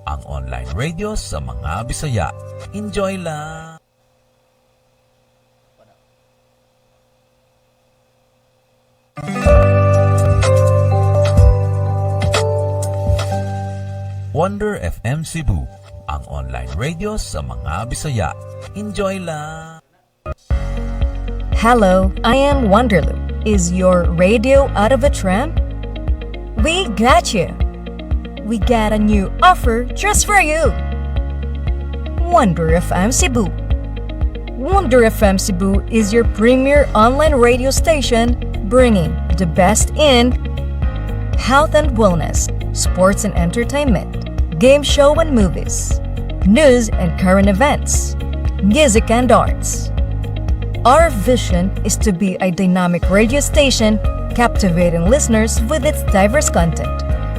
ang online radio sa mga Bisaya. Enjoy lang! Wonder FM Cebu, ang online radio sa mga Bisaya. Enjoy lang! Hello, I am Wonderloop. Is your radio out of a tram? We got you! We got a new offer just for you! Wonder FM Cebu. Wonder FM Cebu is your premier online radio station bringing the best in health and wellness, sports and entertainment, game show and movies, news and current events, music and arts. Our vision is to be a dynamic radio station captivating listeners with its diverse content,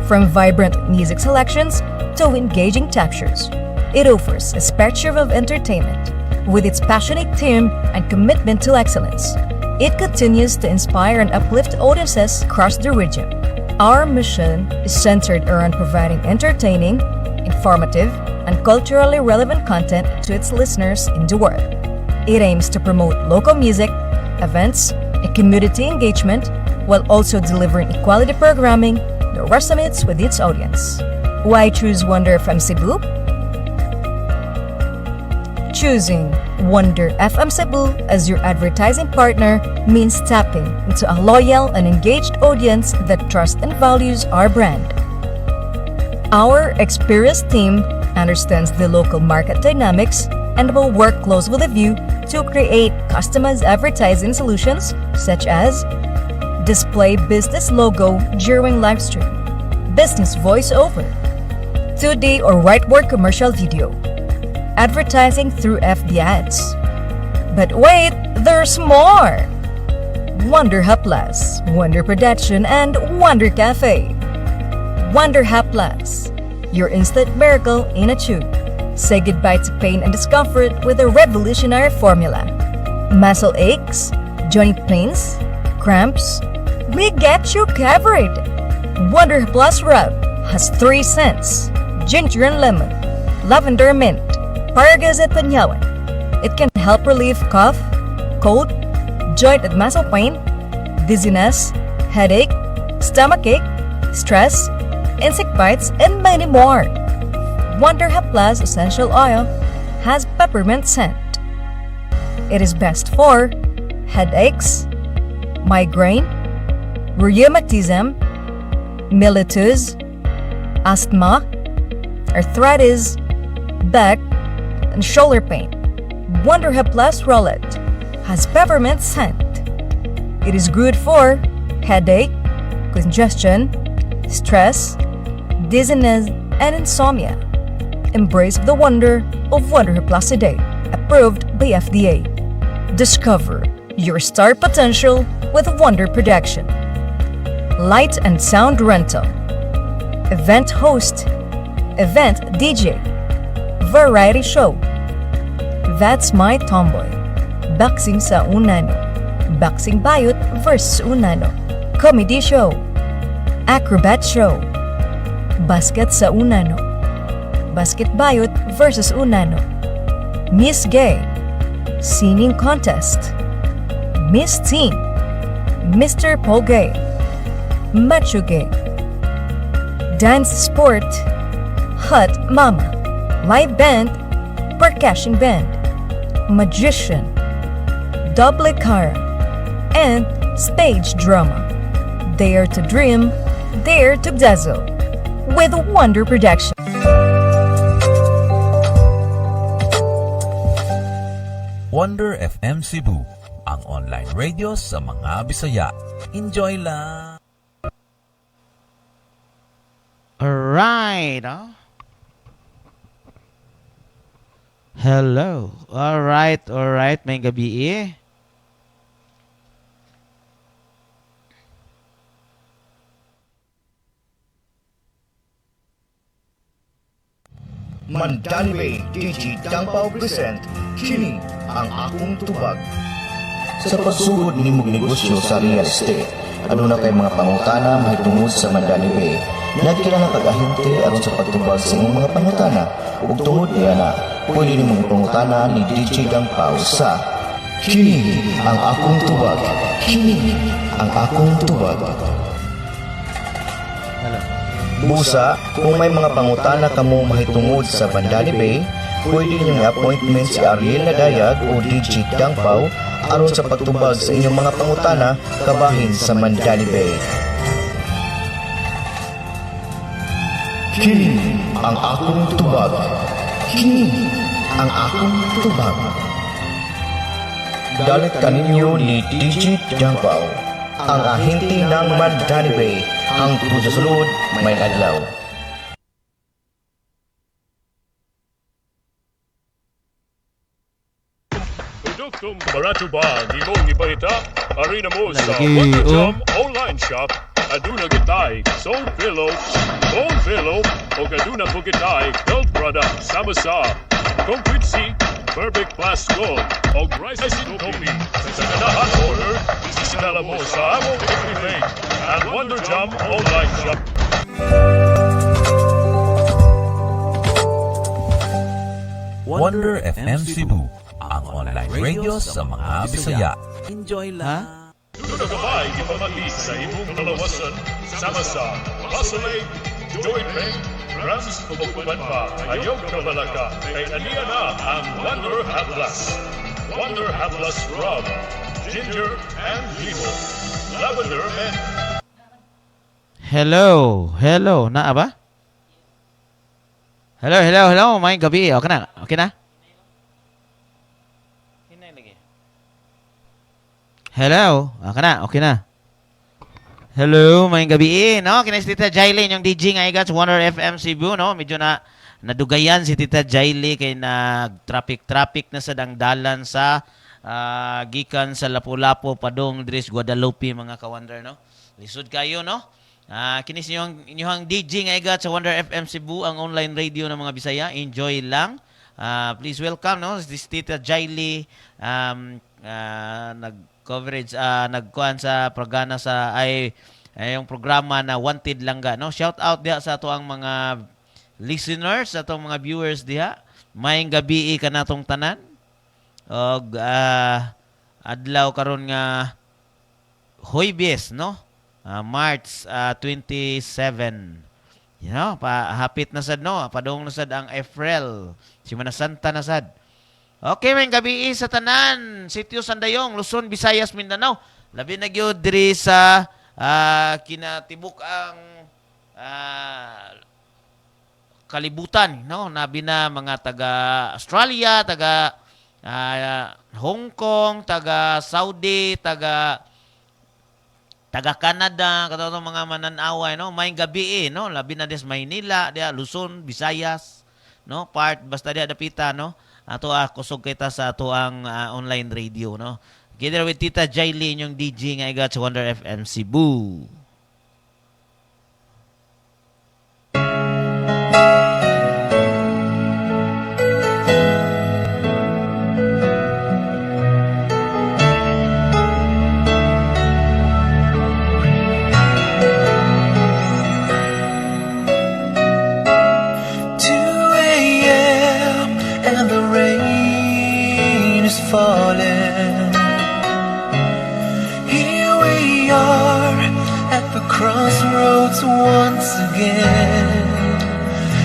from vibrant music selections to engaging talk shows. It offers a spectrum of entertainment with its passionate team and commitment to excellence. It continues to inspire and uplift audiences across the region. Our mission is centered around providing entertaining, informative, and culturally relevant content to its listeners in the world. It aims to promote local music, events, and community engagement while also delivering equality programming that resonates with its audience. Why choose Wonder FM Cebu? Choosing Wonder FM Cebu as your advertising partner means tapping into a loyal and engaged audience that trusts and values our brand. Our experienced team understands the local market dynamics and will work close with you to create customized advertising solutions such as display business logo during live stream, business voiceover, 2D or whiteboard commercial video, advertising through FB ads. But wait, there's more! Wonder Hub Plus, Wonder Production, and Wonder Cafe. Wonder Hub Plus, your instant miracle in a tube. Say goodbye to pain and discomfort with a revolutionary formula. Muscle aches, joint pains, cramps, we get you covered. Wonder Plus Rub has 3 scents: ginger and lemon, lavender mint, Paragas at Panyawan. It can help relieve cough, cold, joint and muscle pain, dizziness, headache, stomachache, stress, insect bites, and many more. Wonder Hub Plus Essential Oil has peppermint scent. It is best for headaches, migraine, rheumatism, mellitus, asthma, arthritis, back, and shoulder pain. Wonder Hub Plus Rollet has peppermint scent. It is good for headache, congestion, stress, dizziness, and insomnia. Embrace the wonder of Wonder Hub Plus today, approved by FDA. Discover your star potential with Wonder Production. Light and sound rental, event host, event DJ, variety show, That's My Tomboy, boxing sa Unano, boxing bayot versus Unano, comedy show, acrobat show, basket sa Unano, basket bayot versus Unano, Miss Gay, singing contest, Miss Teen, Mr. Pogay, Macho Gay, dance sport, Hot Mama, live band, percussion band, magician, double cara, and stage drama. Dare to dream, dare to dazzle with Wonder Production. Wonder FM Cebu, ang online radio sa mga Bisaya. Enjoy lang! Alright, Hello. Alright. May gabi Mandani Bay, DJ Dangpao present, kini ang akong tubag. Sa pagsugod ni mong negosyo sa real estate, ano na kay mga pangutana mahitungod sa Mandani Bay, Nagkailangan kag-ahente aron sa pagtubag sa inyong mga pangutana. Ug tungod niya na, pwede nimong ipangutana ni DJ Dangpaw sa Kini ang akong tubag. Kini ang akong tubag. Busa, kung may mga pangutana kamo mahitungod sa Bandali Bay, pwede niyong i-appointment si Ariel Nadayag o DJ Dangpaw aron sa pagtubag sa inyong mga pangutana kabahin sa Mandali Bay. Kini ang akong tubag. Kini ang akong tubag. Dalit kaninyo ni DJ Dangpaw, ang ahente ng Mandali Bay, ang tungkol sa sulod may adlaw. Produktong Baratuban, imong ibalita, arena mo sa Lagi, Wonder oh. Jam online shop. Aduna gitay, soul pillow, bone pillow, o aduna po gitay, health product, sama sa complete seat, perfect plus gold, o rice coffee. Sa ganahan order, isisinala mo sa among everything at Wonder Jam online shop. Wonder FM Cebu, ang online radio sa mga Bisaya. Enjoy lang. Duna gabay, ipamati sa imong kalawasan, sama sa Basolay, Joy Bank, Rams o Pagkuban pa, ayaw kabalaka, kay aniya na ang Wonder Atlas. Wonder Atlas Rum, Ginger and Limon, Lavender and Hello, naa ba? Hello, may gabi. Okay na? Hello, okay na. Hello, may gabi. No, kina si Tita Jailin, yung DJ nga igat sa Wonder FM Cebu, no? Medyo nadugayan si Tita Jailin kay nag-traffic na sa dangdalan sa gikan sa Lapu-Lapu padong Dres Guadalupe mga ka-Wonder, no? Lisod kayo, no? Kinis inyong DJ nga igat sa Wonder FM Cebu, ang online radio ng mga Bisaya. Enjoy lang. Please welcome, no? This Tita Jailin, nag-coverage, nagkuhan sa programa sa yung programa na Wanted Langga, no? Shout out diha sa ato ang mga listeners, sa atong mga viewers diha. Maayong gabi ka natong tanan. Og adlaw karon nga Huwebes, no? March 27. You know, hapit na sad, no? Padong na sad ang April. Semana Santa na sad. Okay, may gabi sa tanan. Sitio Sandayong, Luzon, Visayas, Mindanao. Labi na gyud diri sa kinatibuk ang kalibutan, no? Nabi na mga taga Australia, taga Hong Kong, taga Saudi, taga Canada, katong mga mananaway, no? May gabi, no? Labi na des Maynila, dia Luzon, Visayas, no? Part basta dia dapita, no? Ato kusog kita sa ato ang online radio, no? Together with Tita Jailin, yung DJ nga igat sa Wonder FM Cebu. Falling. Here we are at the crossroads once again.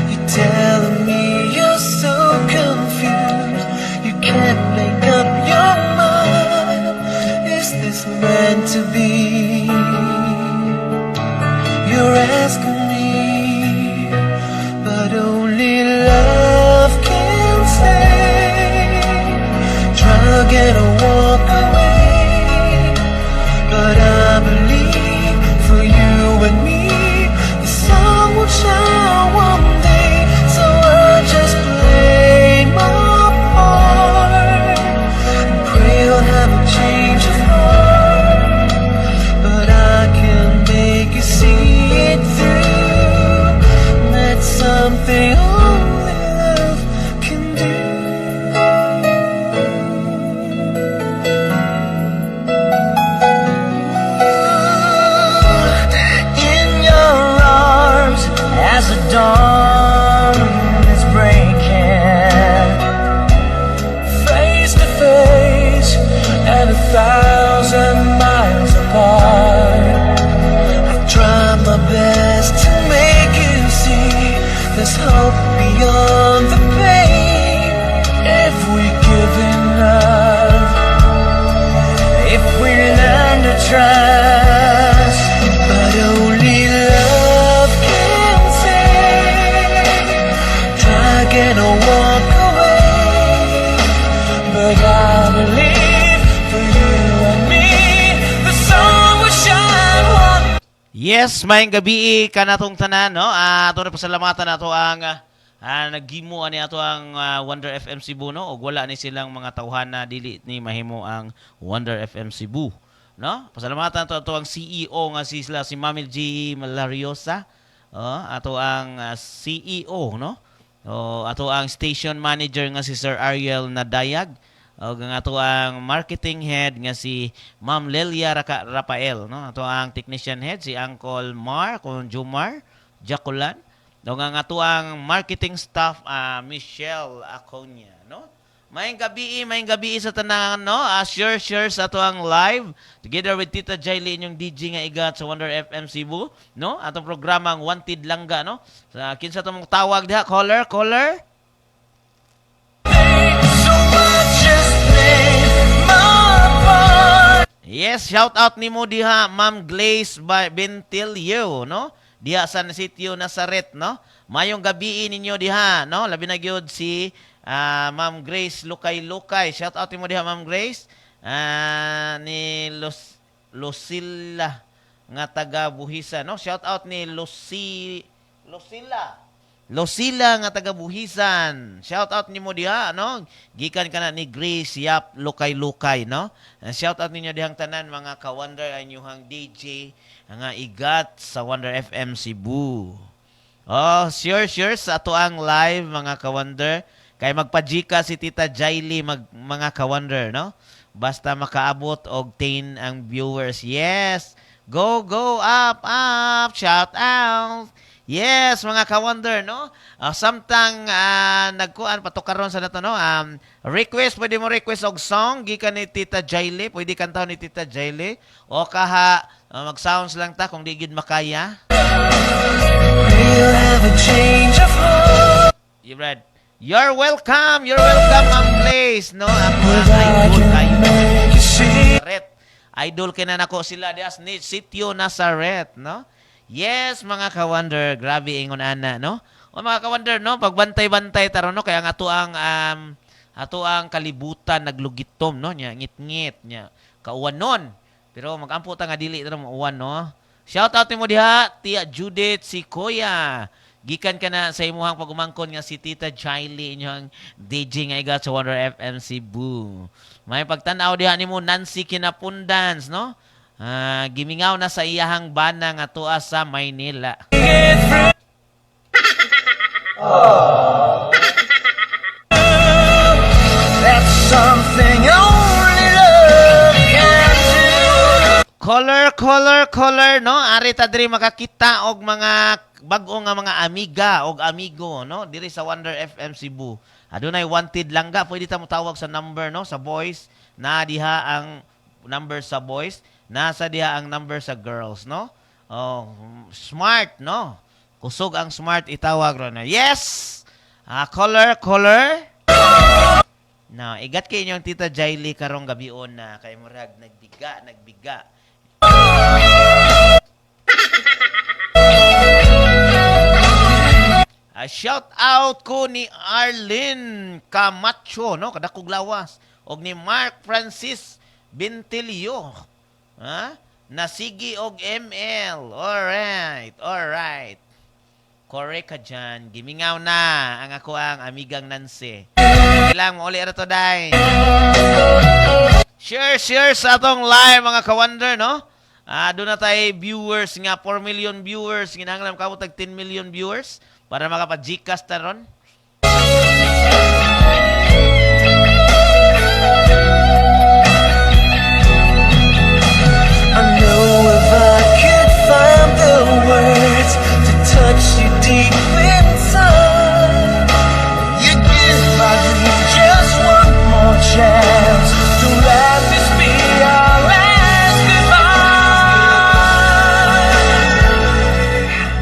You're telling me you're so confused, you can't make up your mind. Is this meant to be? You're asking me, but only love can say. Get a walk away, but I believe for you and me the sun will shine one day. So I just play my part and pray I'll have a change of heart. But I can make you see it through. That's something. there's hope beyond the pain. If we give enough, if we learn to trust, but only love can save. Drag and I'll walk away, but I believe for you and me, the sun will shine one. Yes, maayong gabi ka natong tanan, no? Ato na pasalamatan nato ang naggimo ani ato ang Wonder FM Cebu, no? Og wala ni silang mga tawhana dili ni mahimo ang Wonder FM Cebu, no? Pasalamatan ato ang CEO nga si Mami G Malariosa, ato ang CEO, no? Ato ang station manager nga si Sir Ariel Nadayag. O nga ato ang marketing head nga si Ma'am Lelia Rafael, no? Ato ang technician head si Uncle Mark o Jomar Jaculan. O nga ato ang marketing staff Michelle Aconia, no? Maayong gabi sa tanan, no? Sure sa ato ang live together with Tita Jaili inyong DJ nga igat sa Wonder FM Cebu, no? Atong programang Wanted Langga, no? Sa kinsa tong tawag diha, caller? Yes, shout out nimo diha Ma'am Glaze Bentilio, no? Diha sa sitio Nazaret, no? Mayong gabi ninyo diha, no? Labi na gyud si Ma'am Grace Lukay. Shout out nimo diha Ma'am Grace. Ni Lucilla nga taga Buhisa, no? Shout out ni Lucilla nga taga Buhisan. Shout out nimo diha, no? Gikan kana ni Grace Yap Lukay, no? Shout out ninyo dihang tanan mga ka-Wonder anyuhang DJ nga igat sa Wonder FM Cebu. Oh, sure sa ato ang live mga ka-Wonder. Kay magpa-Gcash si Tita Jaili mga ka-Wonder, no? Basta makaabot og 10 ang viewers. Yes. Go up. Shout out. Yes, mga ka-Wonder, no? Samtang nagkuan patukaron sa nato, no? Request, pwede mo request og song gikan ni Tita Jaili, pwede kantaw ni Tita Jaili o kaha mag-sounds lang ta kung di gid makaya. We'll have a change of heart. You're welcome, Ma'am Place, no? Ako ang idol kayo. Nazaret. Idol kina nako sila dias ni Sitio Nazaret, no? Yes, mga ka-Wonder, grabe ingon ana, no? O mga ka-Wonder, no, pagbantay-bantay taron, no, kaya nga ato ang kalibutan naglugitom, no, nya ngit-ngit nya kauwanon. Pero magampo ta nga dili ta mo uwan, no. Shout out nimo diha Tia Judith Sikoya. Gikan ka na sa imuhang pagumangkon nga si Tita Jaili inyong DJ nga iga sa Wonder FM Cebu. May pagtan-aw diha nimo Nancy Kinapundans, no? Gimingaw na sa iyahang bana nga tuwa sa Maynila. That's something only love can do. Caller, no? Ari ta diri makakita og mga bag-o nga mga amiga og amigo, no? Diri sa Wonder FM Cebu. Adunay wanted langga, pwede ta mo tawag sa number, no? Sa boys na diha ang number sa boys. Nasa diha ang number sa girls, no? Oh, smart, no? Kusog ang smart itawag ro na. Yes! Caller. No, igat kay inyong Tita Jaili karong gabion na kay murag nagbiga. Shout out ko ni Arlene Camacho, no? Kadakog lawas. Og ni Mark Francis Bentilio. Nasigi og ML. Alright. Correct ka dyan. Gimingaw na ang ako ang amigang Nancy. Kailang mo ulit ito, day. Share sa atong live, mga ka-Wonder, no? Doon na tayo viewers nga, 4 million viewers. Ginahanglan ka mo tag 10 million viewers para makapag-Gcash ta ron. I know if I could find the words to touch you deep inside, you'd give my dream just one more chance to let this be our last goodbye.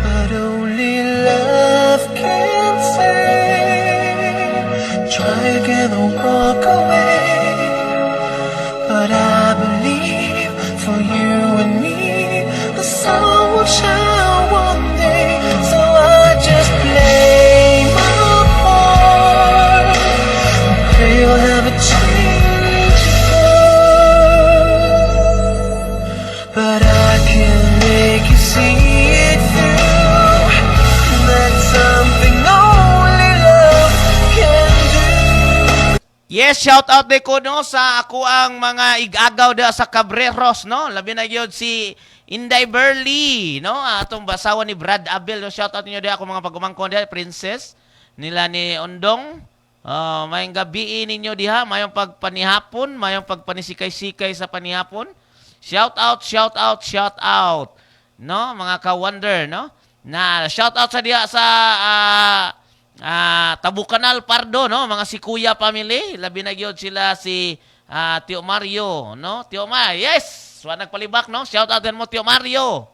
But only love can gonna walk away, but I believe for you and me the sun will shine one day. So I just play my part, pray you'll have a change of heart, but I can make you see it through. That's something only love can do. Yes, shout out de ko no sa ako ang mga igagaw da sa Cabreros no. Labi na gyud si Inday Burley no. Atong basawan ni Brad Abel no. Shout out ninyo di ako mga pagumangkon di princess nila ni Ondong. Mayong gabi ninyo diha, mayong pagpanihapon, mayong pagpanisikay-sikay sa panihapon. Shout out, shout out, shout out. No, mga ka-wonder no. Na shout out sa diha sa Tabukanal Pardo no, mga si Kuya family, labi na gyud sila si Tio Mario no. Tio Mario, yes. Wa nagpalibak no. Shout out din mo Tio Mario.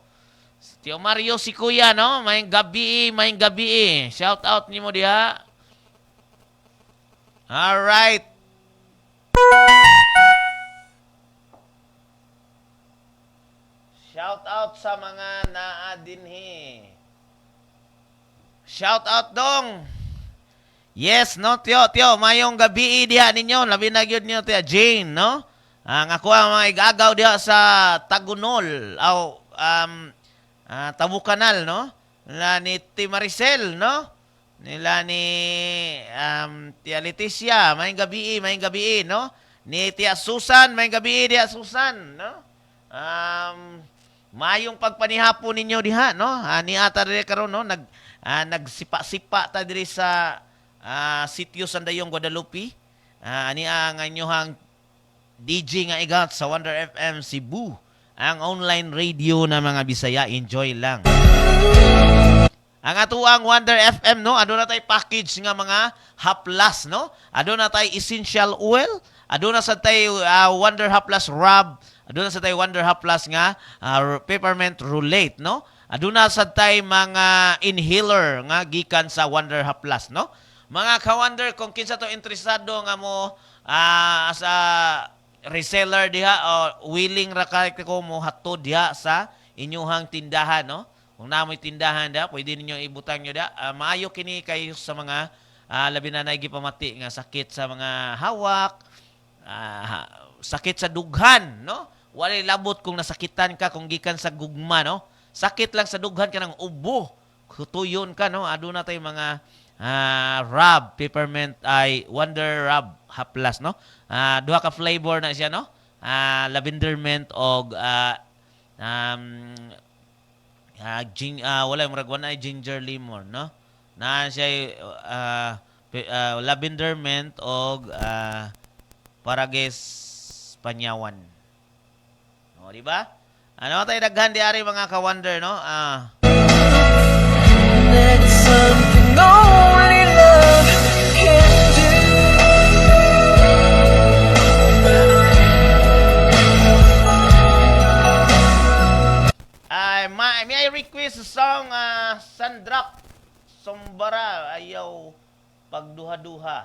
Tio Mario si Kuya no, mayong gabi. Shout out nimo diha. All right. Shout out sa mga naadinhi. Shout out dong. Yes, no, Tio, mayong gabi diha ninyo, labi na gyud niyo Tia Jane, no? Ang ako ang mga igagaw diha sa Tagunol, Tabukanal, no? Nila ni Tia Maricel, no? Nila ni Tia Leticia, mayong gabi, no? Ni Tia Susan, mayong gabi diha Susan, no? Mayong pagpanihapon ninyo diha, no? Ni ata diri karon no, nagsipa-sipa ta diri sa sitio Sandayong Guadalupe. Ani ang inyohang DJ nga igat sa Wonder FM Cebu, ang online radio na mga Bisaya. Enjoy lang. Ang atuang Wonder FM no, aduna tay package nga mga haplas no. Aduna tay essential oil, aduna sa tay Wonder Haplas Rub, aduna sa tay Wonder Haplas nga peppermint roulette no. Aduna sa tay mga inhaler nga gikan sa Wonder Haplas no. Mga ka-wonder, kung kinsa to interesado nga mo sa reseller diha o willing ra ko mo hatod diha sa inyuhang tindahan no. Kung namoy tindahan da, pwede ninyo ibutang nyo da. Maayo kini kayo sa mga labi na nagipamati nga sakit sa mga hawak, sakit sa dughan no. Walay labot kung nasakitan ka kung gikan sa gugma no. Sakit lang sa dughan ka ng ubo, kutuyon ka no. Aduna tay mga rub, peppermint ay Wonder Rub Haplas no. Duha ka flavor na siya no. Lavender mint og wala yung maragwan ay ginger lemon no. Na siya lavender mint og parages panyawan. No, di ba? Ano tayo daghan di ari mga ka-wonder no? That's something only love can do. May I request a song Sandrak Sombara ayaw pagduha-duha.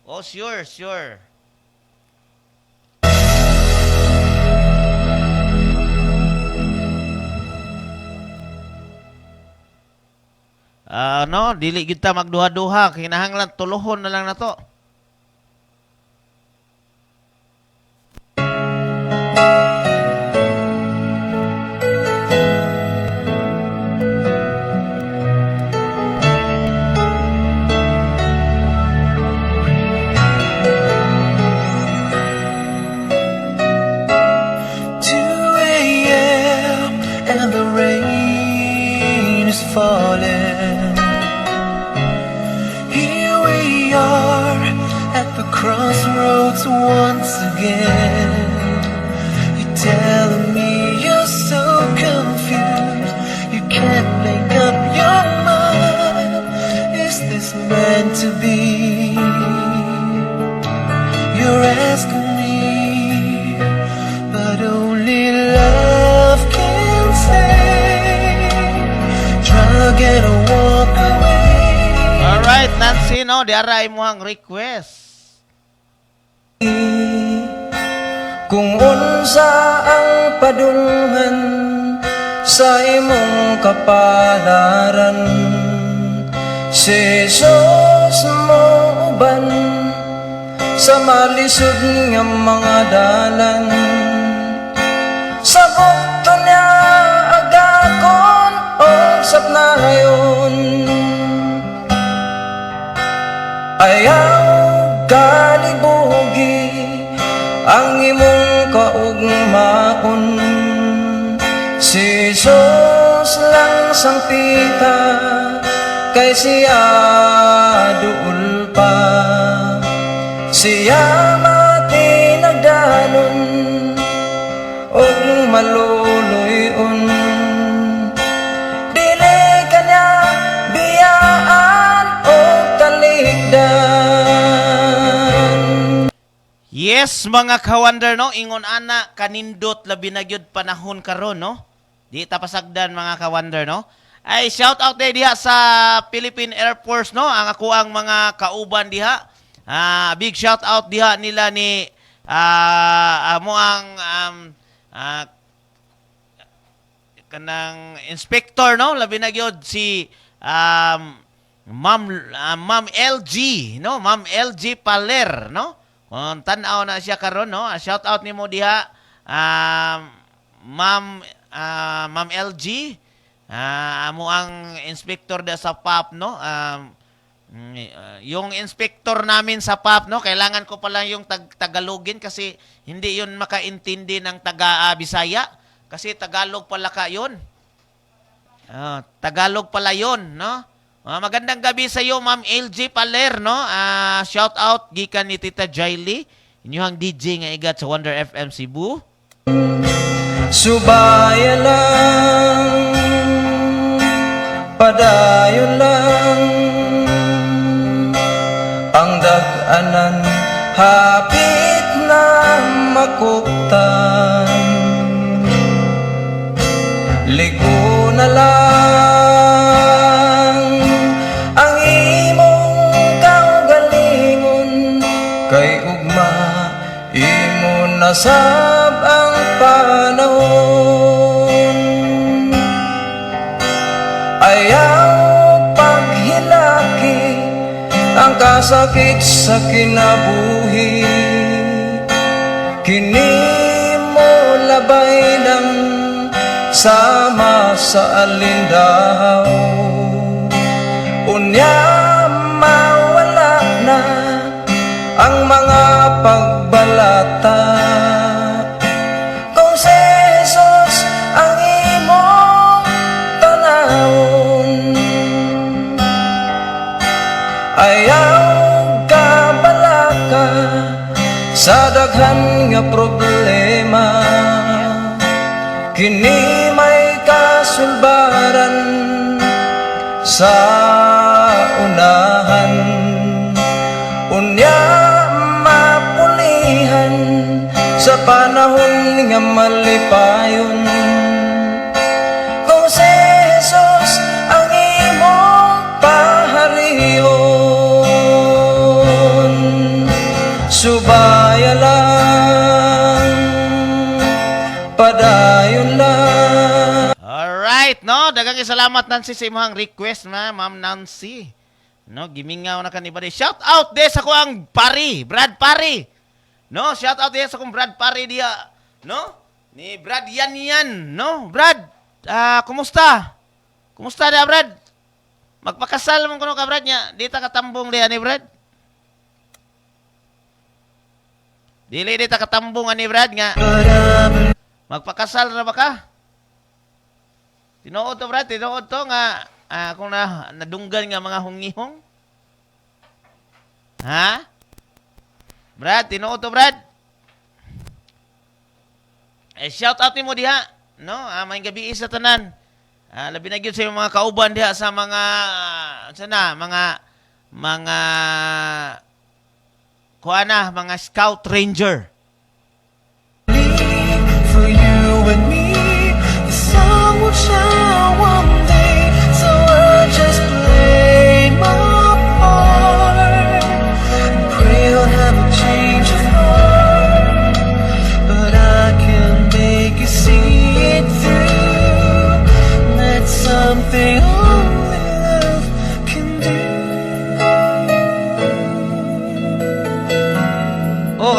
Oh, sure. No, dili kita magduha-duha, kinahanglan tuluhon na lang na to. And the rain is falling. Here we are at the crossroads once again. You're telling me you're so confused, you can't make up your mind. Is this meant to be? You're asking me, but only love can say. Try to get a walk away. Alright, Nancy, no? Diaray mo ang request. Kung unsa ang padulngan sa imong kapalaran, si Jesus mo uban sa malisod nga mga dalan. Sa bukto niya agakon o sapnayon, ayaw kalibugi ang imong kaugmaon. Si Jesus lang sangpita, kay siya duol pa. Siya matinagdanon og maluluyon. Dili kanya biyaan o talikdan. Yes, mga ka-wonder, no? Ingon ana, kanindot, labi na gyud panahon karon, no? Di tapasagdan, mga ka-wonder, no? Ay, shout out diha sa Philippine Air Force, no? Ang ako ang mga kauban diha. Big shout out diha nila ni mo ang kanang inspector, no? Labi na gyud si Ma'am LG, no? Ma'am LG Paler, no? Kung tan-aw na siya karon, no? Shout out nimo diha Ma'am LG. Amo ang inspector da sa PAP, no? Yung inspector namin sa PAP, no? Kailangan ko pala yung Tagalogin kasi hindi yun makaintindi ng Bisaya. Kasi Tagalog pala ka yun. Tagalog pala yun, no? Magandang gabi sa iyo, Ma'am LG Paler, no? Shout out gikan ni Tita Jaily, inyong DJ nga igat sa Wonder FM Cebu. Subaya lang, padayon lang, ang dag-anan hapit na makuktan. Ligo na lang ang imong kaugalingon, kay ugma imo nasab ang panahon. Ayaw paghilaki ang kasakit sa kinabuhi, kini mo labay lang sama sa alindaw. Unya mawala na ang mga pagbalata, kung si Jesus ang imong tanawon. Ayaw ka balaka sa daghan nga problema, kini may kasulbaran sa unahan. Unya mapulihan sa panahon nga malipayon, kung si Jesus ang imong pahariyon. Subaya lang, padayon lang. Alright, no? Daghang salamat, Nancy, sa imong request, na Ma'am Nancy. No, gimingaw na kanibay. Shout out de sa kuang pari, Brad Pari. No, shout out de sa kuang Brad Pari dia, no? Ni Brad Yan, no? Brad, kumusta? Kumusta da, Brad? Magpakasal mo kuno ka, Brad, nya. Di ta katambong diha ni Brad. Dili di ta katambong ani Brad nga. Magpakasal na ba ka? Tinuod to, Brad, tinuod to nga kung nadunggan nga mga hungihong. Ha? Brad, tinuod to, Brad. Shout out nimo diha, no? May gabi sa tanan. Labi na gyud sa mga kauban diha sa mga mga kuana, mga scout ranger. For you and me, the sun will shine one day, so I just play my part.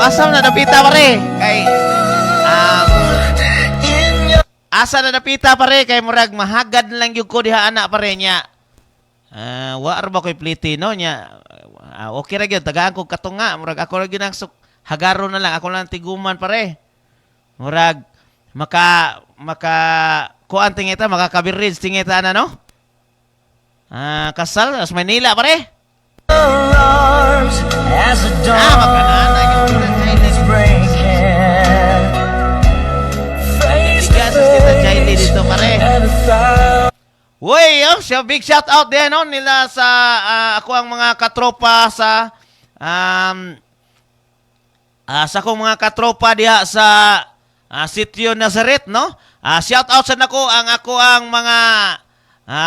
asa na napita pare? Kay asa na napita pare kay murag mahagad na lang yung ko diha anak pare niya. Wa ba ko'y pliti no niya. Okay ra gyud tagaan ko katunga murag ako ra gyud ang hagaro na lang ako lang tiguman pare. Murag maka kuan tingita makakabirage tingita na no. Kasal sa Manila pare. arms as the Makanana dawn yung is breaking. Face to Bigas sa Tita Jaili face dito pare. and a thousand Uy, big shout out din no nila sa ako ang mga katropa sa sa akong mga katropa diha sa Sitio Nazaret no. Shout out sa nako ang mga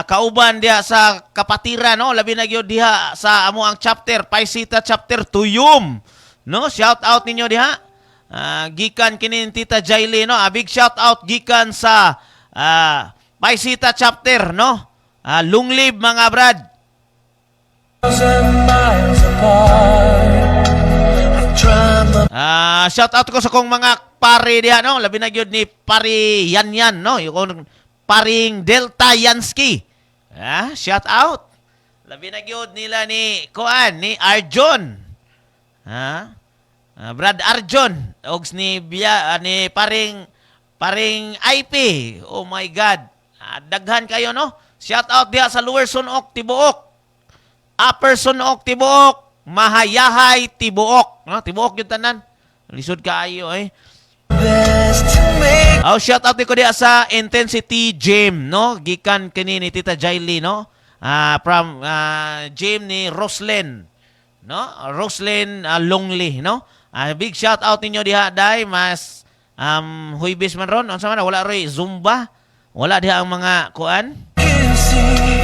kauban diha sa Kapatiran no, labi na gyud diha sa amo ang chapter Paisita chapter Tuyum no. Shout out ninyo diha. Gikan kini Tita Jaili no. Big shout out gikan sa Paisita chapter, no? Lunglib, mga brad. miles apart. I've tried my Shout out ko sa kong mga pare diha, no? Labi na gyud ni Pari Yan, no? Yung paring Delta Yansky. Shout out. Labi na gyud nila ni Arjon. Brad Arjon. Ogs ni paring IP. Oh my God. Daghan kayo, no? Shout out diha sa Lower Sunok, Tibuok. Upper Sunok, Tibuok. Mahayahay, Tibuok. No? Tibuok yung tanan. Lisod kaayo, eh. best to make Shout out ko diha sa Intensity Gym, no? Gikan kini ni Tita Jaili, no? From gym ni Roslyn, no? Roslyn Longley, no? Big shout out ninyo diha, dai. Mas huibis man ron. Unsa man wala roy Zumba. Wala diha ang mga kuan. you see.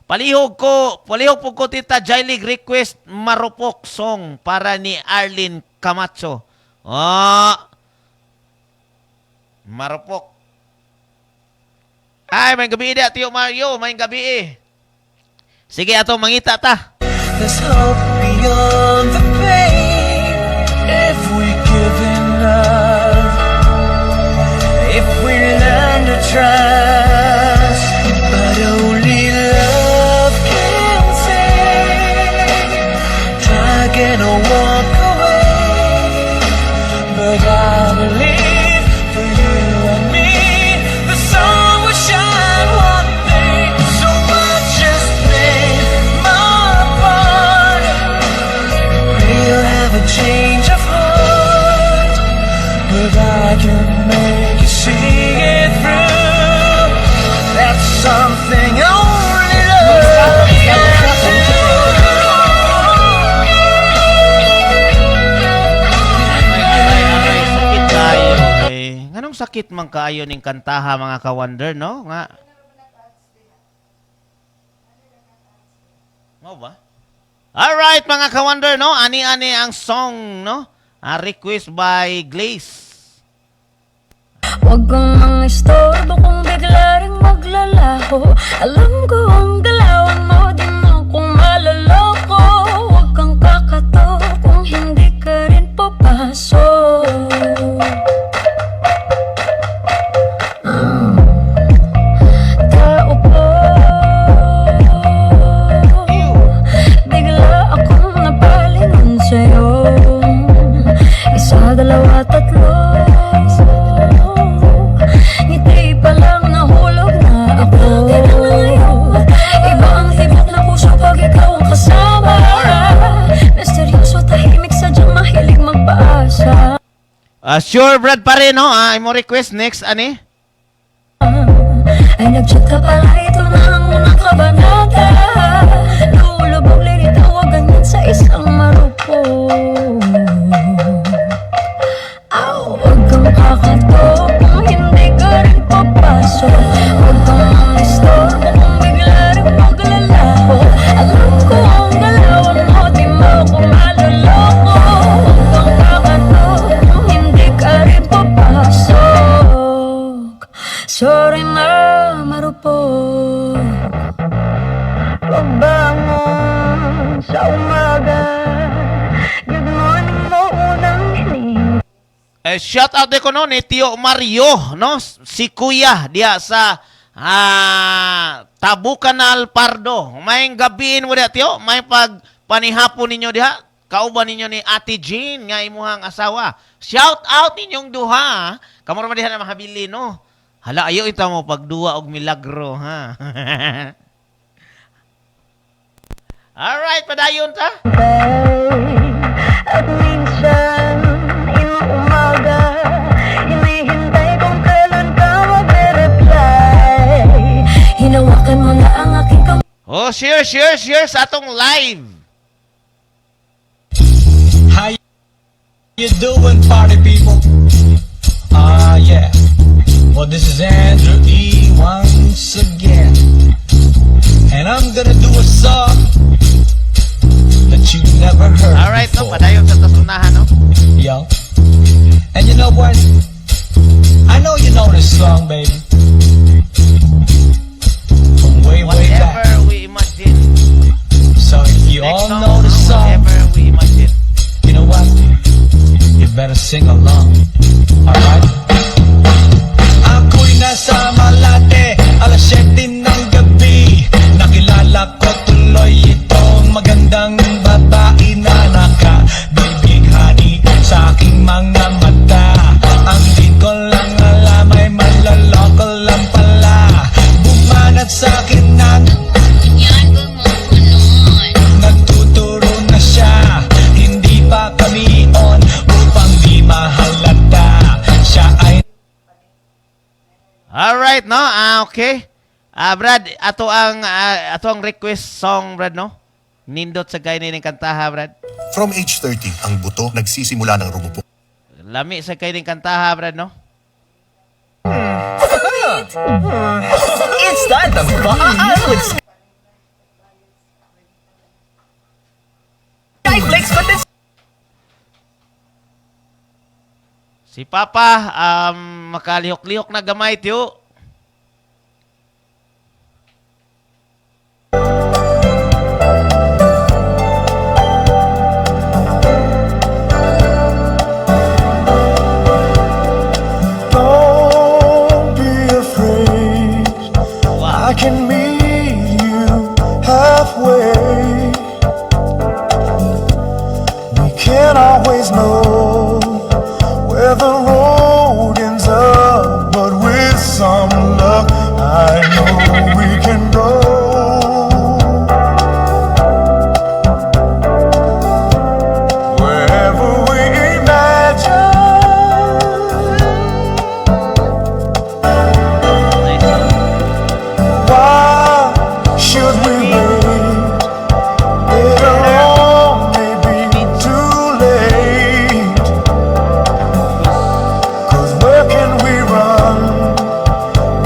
Palihog po ko Tita Jaili request marupok song para ni Arlene Camacho. Marupok. Ay, may gabi dia Tio Mario, may gabi. Sige ato mangita ta. There's hope beyond the pain if we give enough. If we learn to trust, but only love can save. Try again or walk away, but I believe for you and me, the sun will shine one day. So I just play my part. Pray you'll have a change of heart, but I can make you see it through. That's something only love can do. Ay, sakit kayo. Nganong sakit man kaayo ning kantaha mga ka-wonder, no? Nga. Mo ba? Alright, mga ka-wonder, no? Ani-ani ang song, no? Request by Glaze. Huwag kang mga istorbo kung bigla ring maglalaho. Alam ko ang galawan mo, di mo kung maloloko. Huwag kang kakato kung hindi ka rin papasok. Tao po, bigla akong napalingon sa'yo. Isa, dalawa, tatlo. Ngiti pa lang nahulog na ako. Iba ang tibok na puso pag ikaw ang kasama. Misteryoso, tahimik, sadyang mahilig magpaasa. Sure, Brad pa rin, no? Imo request next, ani? Ay nag-chat ka pala, ito na ang unang kabanata. Lulubog, linitawagan yan sa isang marupok. Huwag kang kakato kung hindi ka rin papasok. Huwag kang manistorbo kung bigla rin maglalaho. Alam ko ang galawan mo, di mo ako maloloko. Huwag kang kakato kung hindi ka rin papasok. Sorry na marupok. Pagbangon sa umaga, good morning mo Shout out ko no ni Tio Mario, no? Si Kuya diya sa Tabukanal Pardo. May gabiin mo diya, Tio. May panihapon ninyo diha. Kauban ninyo ni Ate Jean nga imuhang asawa. Shout out ninyong duha. Kamura man diha na mahabili, no? Hala, ayo ita mo pagduwa og milagro, ha? Alright, padayon ta. At minsan, inuumaga, hinihintay kung kailan ka mag-reply. Hinawakan mo nga ang aking kamay. Oh, share sa atong live. How you doing, party people? Yeah. Well, this is Andrew E. once again. And I'm gonna do a song that you've never heard Alright, no? before. Padayon sa tasunahan, no? Yo. And you know what? I know you know this song, baby. From way back. Whatever we imagine. So if you Next all song, know the no? song, Whatever we imagine. you know what? You better sing along. Alright? Ako'y nasa Malate, alas 7 ng gabi. Nakilala ko tuloy itong magandang babae na nakabibighani sa aking mga mata. Ang di ko lang alam ay malaloko lang pala. Bumanat sa akin ng nagtuturo na siya. Hindi pa kami on upang di mahalata. Siya ay Alright, no? Okay. Brad, ato ang request song, Brad, no? Nindot sa kay ning kantaha, Brad. From age 30, ang buto nagsisimula ng rumupok. Lami sa kay ning kantaha, Brad, no? It's time to baal with Skyflex Condense. Si Papa, makalihok-lihok na gamay, tiyo. Don't be afraid. Wow. I can meet you halfway. We can't always know where the road ends up, but with some luck, I know we can go. Wherever we imagine. Why should we wait? Later on may be too late. 'Cause where can we run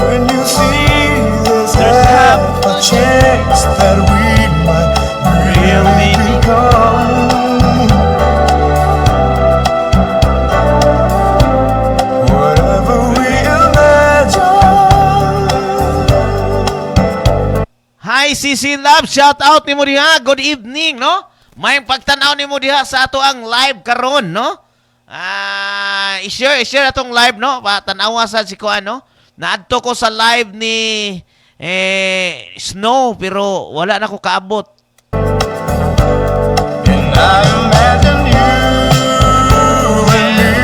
when you see there's half a chance that we might really become? Whatever we imagine. Hi, Sisi Love. Shout out ni mo diha. Good evening, no? May pagtanaw ni mo diha sa ato ang live karon, no? I-share atong live, no? Patanawa sa si Kuan, no? Naadto ko sa live ni Snow, pero wala na ko kaabot. And I imagine you and me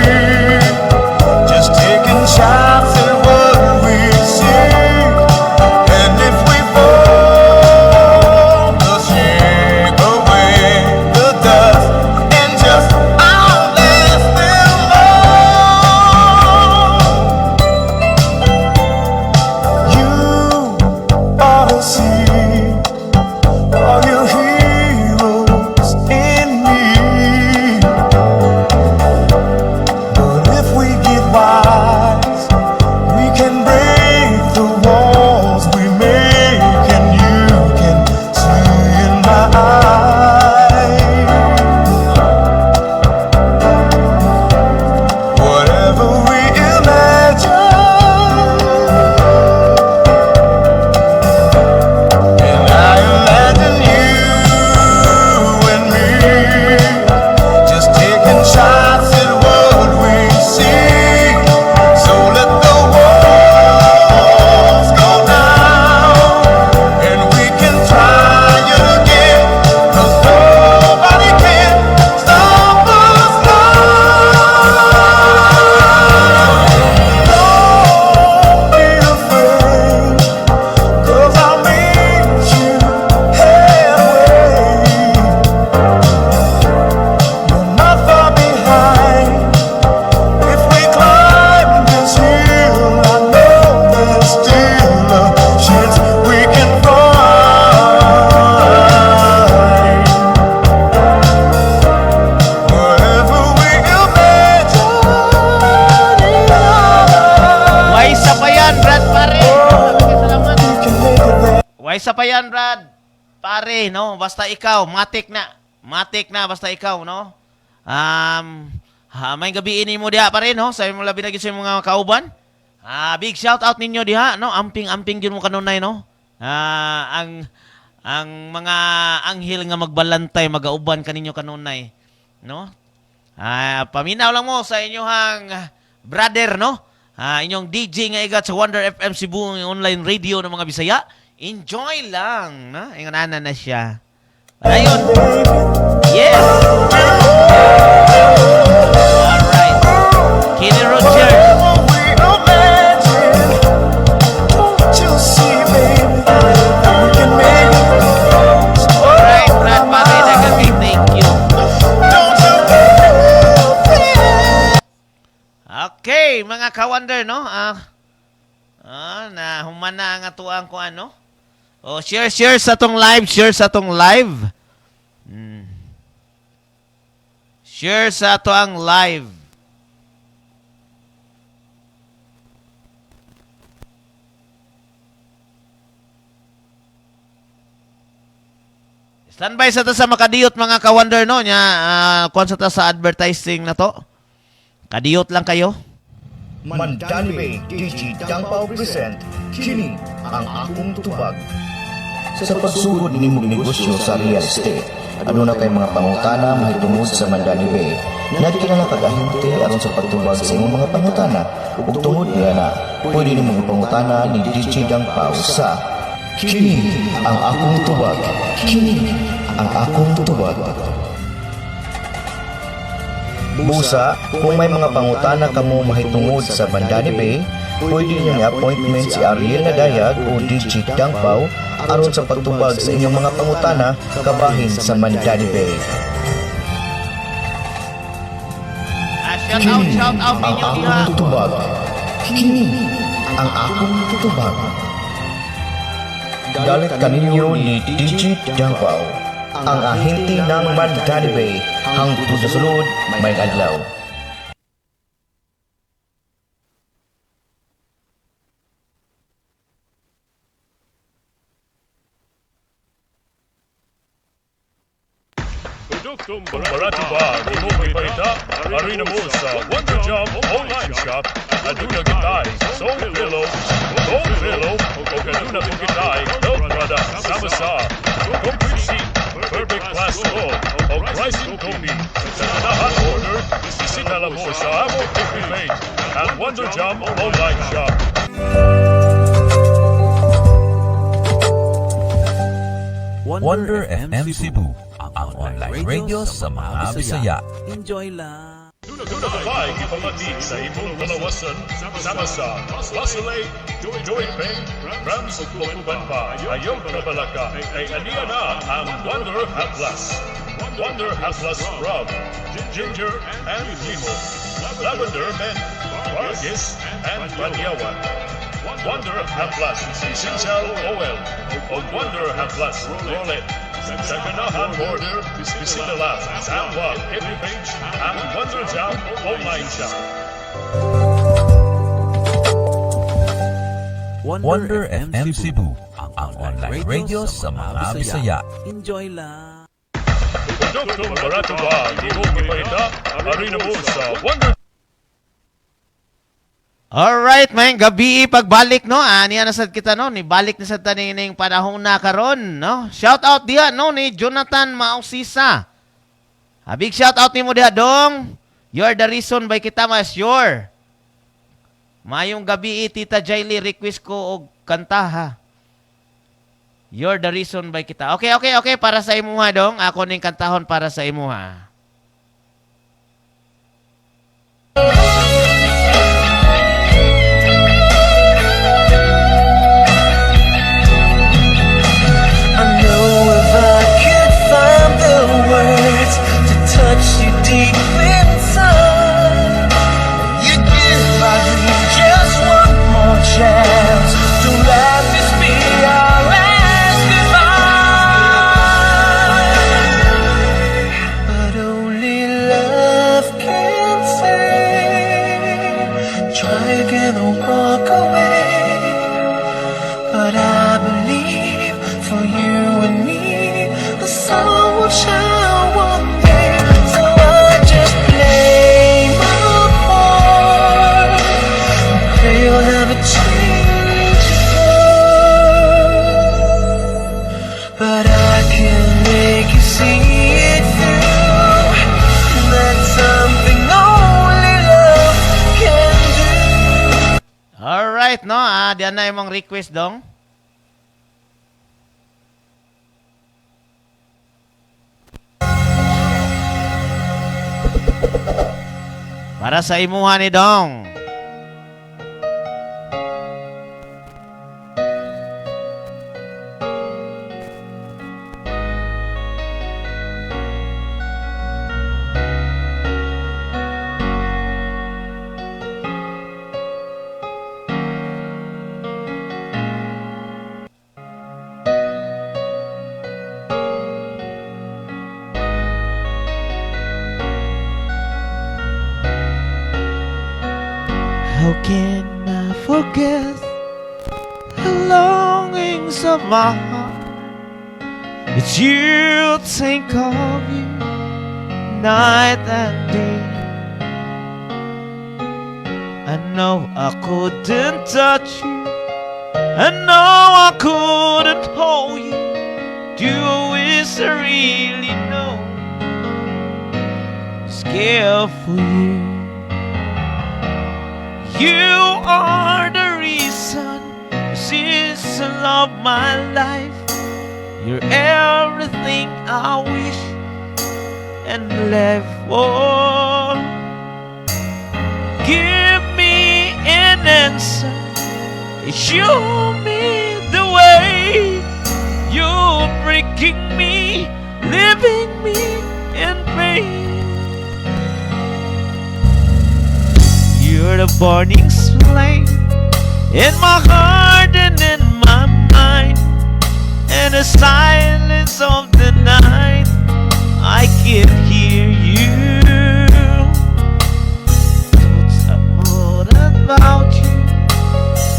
just taking shots at what we see. And if we fall, we'll shake away the dust and just outlast them all. You ought to see all you isa pa yan, Brad. Pare, no? Basta ikaw, matik na. Matik na, basta ikaw, no? May gabi ini mo diha pa rin, no? Sa mo labi na sa mga kauban. Big shout out ninyo diha, no? Amping gyud mo kanunay, no? Ang mga anghel nga magbalantay magauban kaninyo kanunay, no? Paminaw lang mo sa inyohang brother, no? Inyong DJ nga igat sa Wonder FM Cebu, ang online radio ng mga Bisaya. Enjoy lang, no? Ingon na siya. Ayun. Yes. Alright. Kenny Rogers. Alright, Brad Pare, nagagay, thank you. Okay, mga ka-wonder, no? Na humana ang atuang ko ano. Share sa tong live, share sa tong live. Share sa ato ang live. Standby sa ta sa makadiyot mga ka-wonder, no? Kuwan sa ta sa advertising na to. Kadiyot lang kayo. Mandalibay DJ Dangpao present kini ang akong tubag. Sa pagsugod ni mong negosyo sa real estate, ano na kay mga pangutana mahitungod sa Mandalibay, nagkinala kag-ahente aron sa pagtubag sa imong mga pangutana. Ug tungod niya na, pwede nimong ipangutana ni DJ Dangpao sa kini ang akong tubag. Kini ang akong tubag. Busa, kung may mga pangutana kamo mahitungod sa Mandalibay, pwede niyo i-appointment si Ariel Nadayag o DJ Dangpao aron sa pagtubag sa inyong mga pangutana kabahin sa Mandalibay. Shout out Ang ninyo diha. akong tubag. Kini ang akong tubag. Dalit kaninyo ni DJ Dangpao, ang ahente ng Mandalibay, hangtod sa sulod may adlaw. Produktong Baratubag, imong ipaita, arena mo sa Wonder Jump online shop, aduna gitay, soul pillow, o kaduna kong gitay, health product, sama sa complete seat, perfect class gold, o pricing copy. Sa lahat order, isisita lang mo sa among FB page at Wonder Jump online shop. Wonder FM Cebu, ang online radio sa mga Bisaya. Enjoy lang! Duna kapay, ipamati sa imong kalawasan, sama sa Vasilate, Joy Peng, Rams o Kuban pa, ayaw na balaka, ay aniya na ang Wonder Atlas. Wonder Atlas Rub, Ginger and Limo, Lavender Mint, Vargas and Banyawan. Wonder Atlas Essential Oil o Wonder Atlas Roulette. Sa ganahan order, bisita lang sa amwag every page ang Wonder Jam online shop. Wonder FM Cebu, ang online radio sa mga Bisaya. Enjoy lang! Produktong Baratubag, imong ipaita, arena mo sa Wonder. Alright, may gabi pagbalik, no? Niya na sad kita, no? Nibalik na sa taning panahon na karon, no? Shout out diha, no? Ni Jonathan Mausisa. Big shout out nimo diha, dong. You are the reason by kita sure. Mayong gabi, Tita Jaylee, request ko og kanta, ha? You're the reason by kita. Okay. Para sa imuha, dong. Ako ning kantahon para sa imuha. I know if I could find the words to touch you deep inside, you'd give my dream just one more chance to let this be our last goodbye. But siya one day. So I just play my part. Pray you'll never change a thing. But I can make you see it through. That's something only love can do. Alright, no? Diyan na yung mga request dong. Para sa imuha ni Dong. How can I forget the longings of my heart? It's you think of you night and day. I know I couldn't touch you. I know I couldn't hold you. Do you wish I really know? Scared for you. You are the reason, the season of my life. You're everything I wish and live for. Give me an answer, show me the way. You're breaking me, leaving me in pain. You're the burning flame in my heart and in my mind. In the silence of the night, I can hear you. Thoughts I thought about you,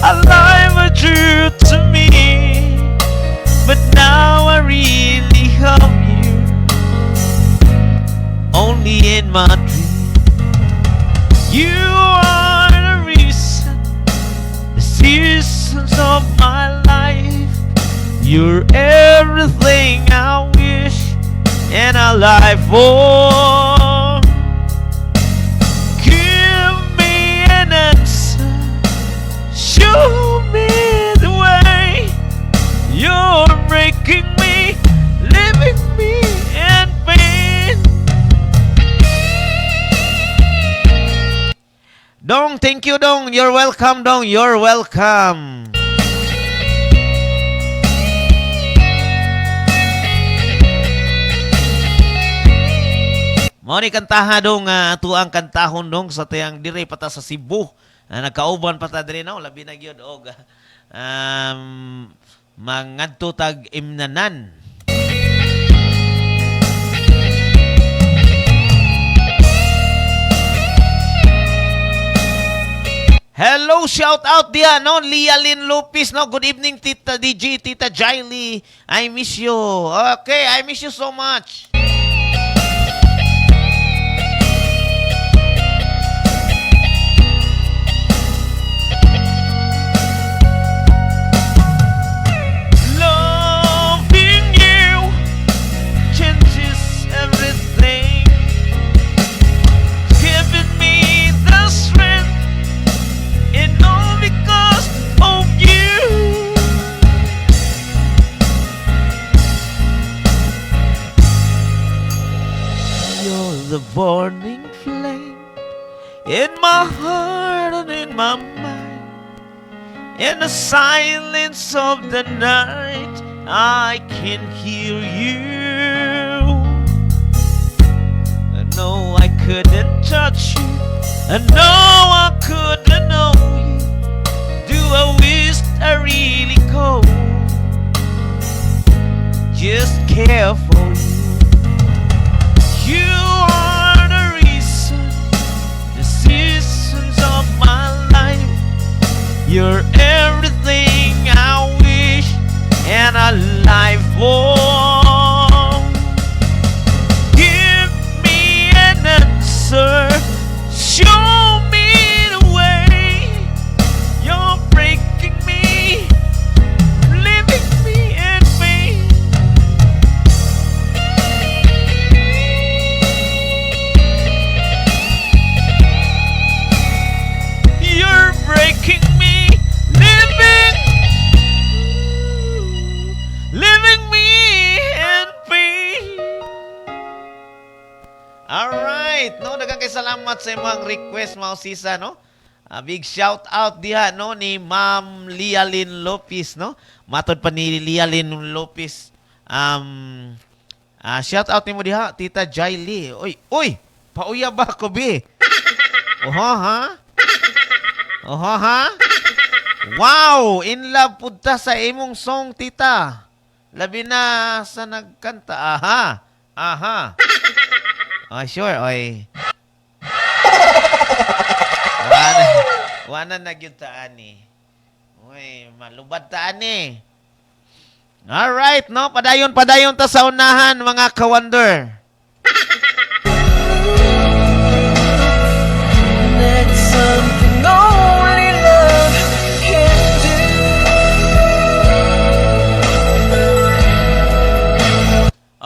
alive and true to me. But now I really have you, only in my dreams. You are the reason, the seasons of my life. You're everything I wish and I live for. Give me an answer, show me the way. You're breaking me, leaving me in pain. Dong, thank you, Dong. You're welcome, Dong. You're welcome. Mo ni kantaha dong tuang kantahon dong sa tayang dire pata sa Cebu. Nagkauban pata dire no, labi na gyud og mangadto tag imnanan. Hello, shout out dia no, Lia Lynn Lopez no. Good evening Tita DJ, Tita Jaili. I miss you. Okay, I miss you so much. Loving you changes everything. Giving me the strength. And all because of you. You're the burning flame in my heart and in my mind. In the silence of the night, I can hear you. I know I couldn't touch you. I know I couldn't know you. Do I wish I really could just care for you. You are the reason, the seasons of my life. You're everything I wish and I live for. Alright, no, daghang kay salamat sa imong request Mao Sisa, no. Big shout out diha no ni Ma'am Lialyn Lopez, no. Matod pa ni Lialyn Lopez. Shout out nimo diha Tita Jaili. Oy, pauya ba ko bi? Oho ha? Oho ha? Wow, in love pud ta sa imong song tita. Labi na sa nagkanta. Aha. Sure, oy. Wana na gyud ta ani. Oy, malubad ta ani. Alright, no? Padayon ta sa unahan, mga ka-wonder. That's something only love can do.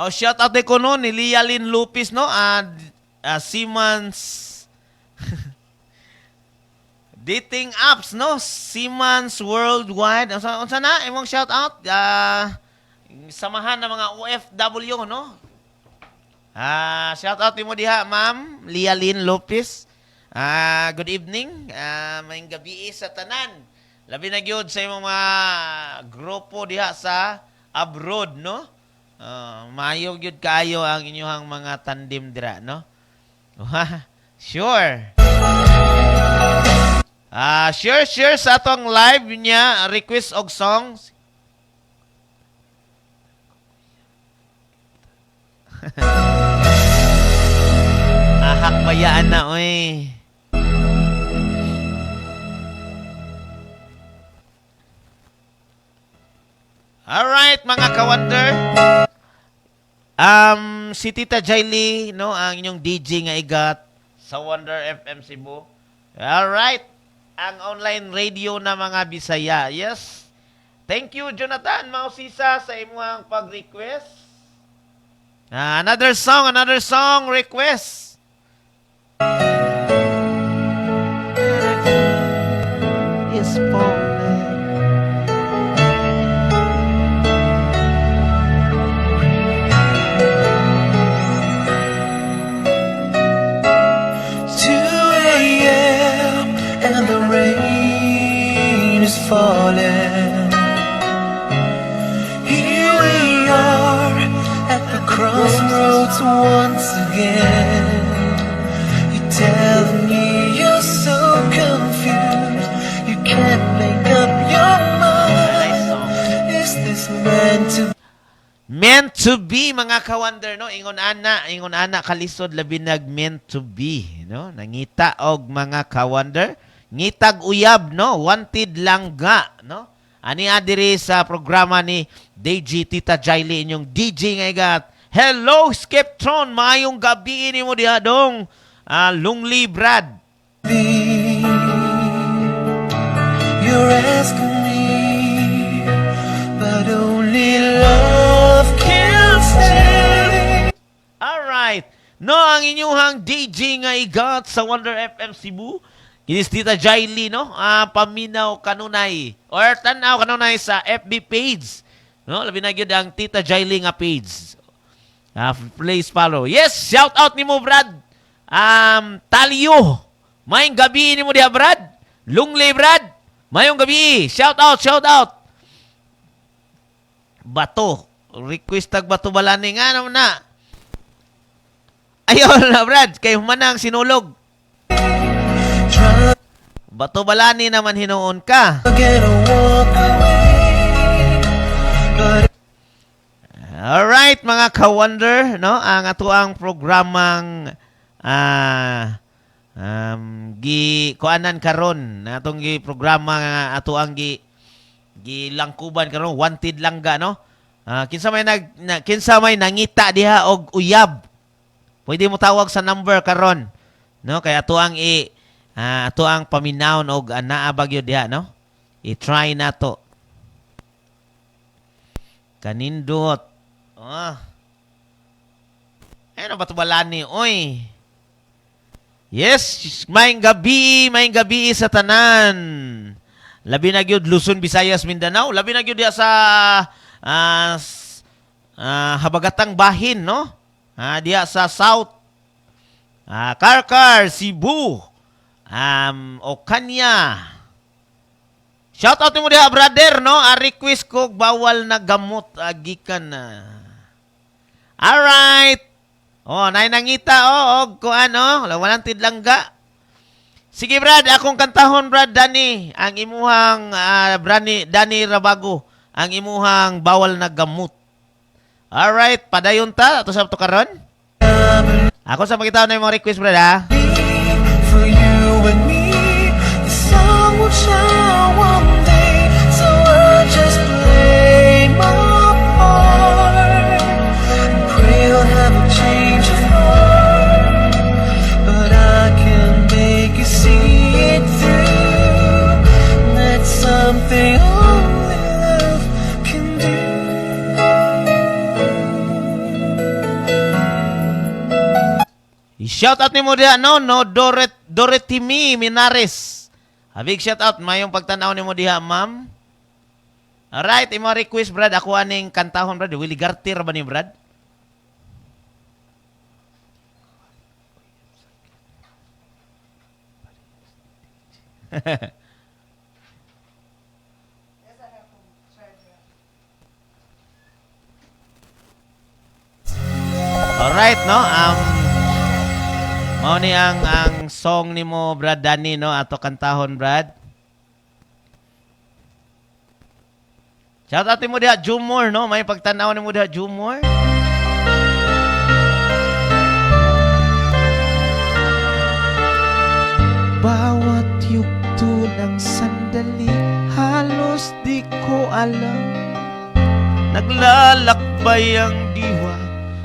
Shout out ko no ni Lialyn Lopez, no? Siemens dating apps, no? Siemens Worldwide. Unsa na imong shout out? Samahan ng mga OFW, no? Shout out mo diha, Ma'am Lialyn Lopez. Good evening. Maayong gabi sa tanan. Labi na gyud sa imong mga grupo diha sa abroad, no? Maayo gyud kaayo ang inyong mga tandem dira, no? Sure. Sure sa atong live niya request og songs. Hakbayaan na oy. Alright, mga ka-wonder. Si Tita Jaili, no, ang inyong DJ nga igat sa Wonder FM Cebu. Alright, ang online radio na mga Bisaya. Yes. Thank you, Jonathan Mausisa, sa imong pag-request. Another song request. Is falling. And the rain is falling. Here we are at the crossroads once again. You're telling me you're so confused, you can't make up your mind. Is this meant to be, mga ka-wonder, no? Ingon ana kalisod labi nag meant to be, no? Nangita og mga ka-wonder, ngitag uyab, no? Wanted langga, no? Ani adiri sa programa ni DJ Tita Jaili, inyong DJ nga igat. Hello, Skeptron, mayong gabi ni mo diha dong. Lungli Brad. You're asking me, but only love can stay. Alright. No, ang inyong DJ nga igat sa Wonder FM Cebu. Kinis Tita Jaili, no? Paminaw kanunay. Or tanaw kanunay sa FB page. No? Labi na gyud ang Tita Jaili nga page. Please follow. Yes, shout out ni mo, Brad. Talio. Mayong gabi ni mo diha, Brad. Lungli, Brad. Mayong gabi. Shout out. Bato. Request tag bato balani nga naman na. Ayun na, Brad. Kay humanang sinulog. Bato balani naman hinuon ka. Alright, mga ka-wonder, no? Ang atuang programang kuanan karon, atong programa nga atuang gilangkuban karon, wanted langga, no? Kinsa may nangita diha og uyab. Pwede mo tawag sa number karon, no? Kaya atuang atuang paminawon og naa bagyo diha, no? I-try na to. Kanindot. Ano ba ito balani? Oy. Yes, maayong gabi sa tanan. Labi na gyud Luzon, Visayas, Mindanao. Labi na gyud diha sa habagatang bahin, no? Diha sa South Karkar, Cebu. O kanya. Shout out mo diha brother no. Request ko bawal na gamot gikan na. Alright. Nay nangita og ko ano, walang tidlangga. Sige Brad, akong kantahon Brad Dani, ang imuhang Dani Rabago, ang imuhang bawal na gamot. Alright, padayon ta ato sa karon. Ako sa makita na yung mga request Brad ha. For you and me, the song will shine one day, so I'll just play my part and pray I'll have a change of heart. But I can make you see it through. That's something only love can do. I-shout out ni mo diha no Dorothy Minares. A big shout out mayong pagtanaw ni mo diha ma'am. Alright, imo request Brad ako aning kantahon Brad. Willie Gartir ba ni Brad? Alright, no? Mao ni ang song nimo Brad Dani no ato kantahon Brad. Shout out mo diha Jumor no, may pagtanaw nimo diha Jumor. Bawat yugto ng sandali halos di ko alam. Naglalakbay ang diwa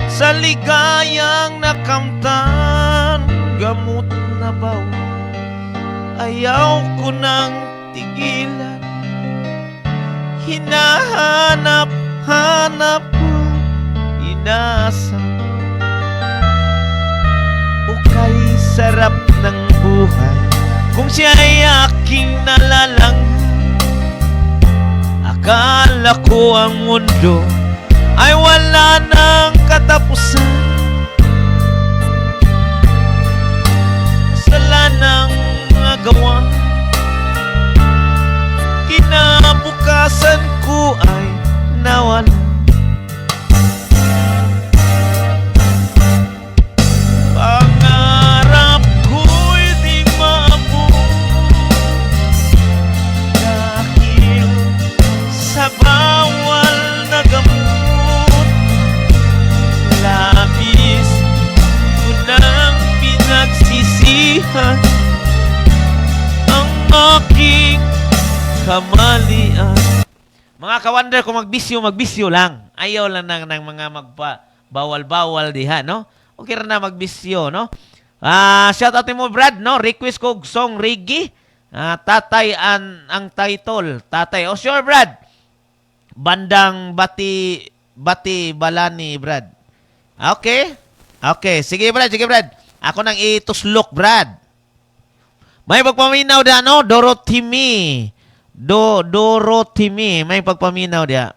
sa ligayang nakamtan. Gamot na baw ayaw ko nang tigilan. Hinahanap-hanap ko inasa. O kay sarap ng buhay kung siya'y aking nalalang. Akala ko ang mundo ay wala ng katapusan. Kasalanang nagawa, kinabukasan ko ay nawala. Pangarap ko'y di maabot dahil sa bawal na gamot. Labis ko nang pinagsisihan ang aking kamalian. Mga ka-wonder, kung magbisyo lang. Ayaw lang ng mga magpa-bawal-bawal diha, no? Okay na magbisyo, no? Shout out mo, Brad, no? Request ko song reggae. Tatay ang title. Tatay. Oh, sure, Brad. Bandang Bati Balani, Brad. Okay. Okay. Sige, Brad. Ako nang ituslok, Brad. May pagpaminaw da, no? Dorothy Me. May pagpaminaw dia.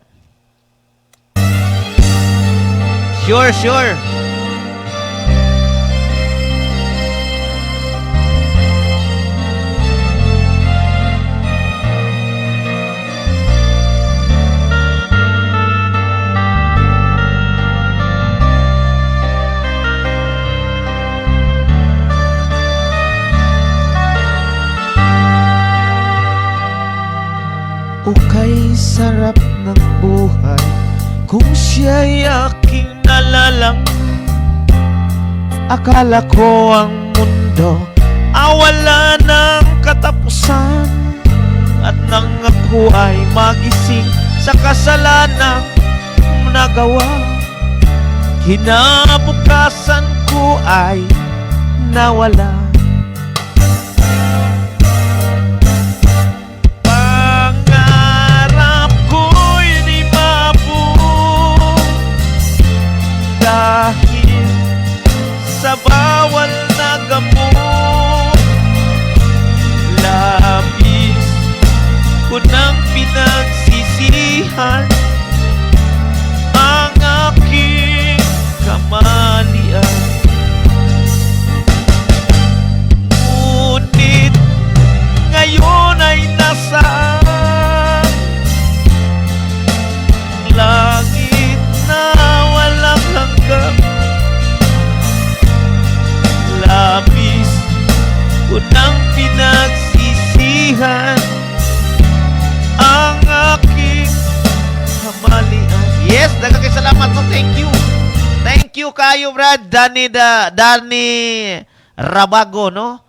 Sure. O kay sarap ng buhay kung siya'y aking nalalang. Akala ko ang mundo wala ng katapusan. At nang ako ay magising sa kasalanang nagawa, kinabukasan ko ay nawala. Dahil sa bawal na gamot, labis ko nang pinagsisihan ang aking kamalian. kaayo, Brad. Dani Rabago, no?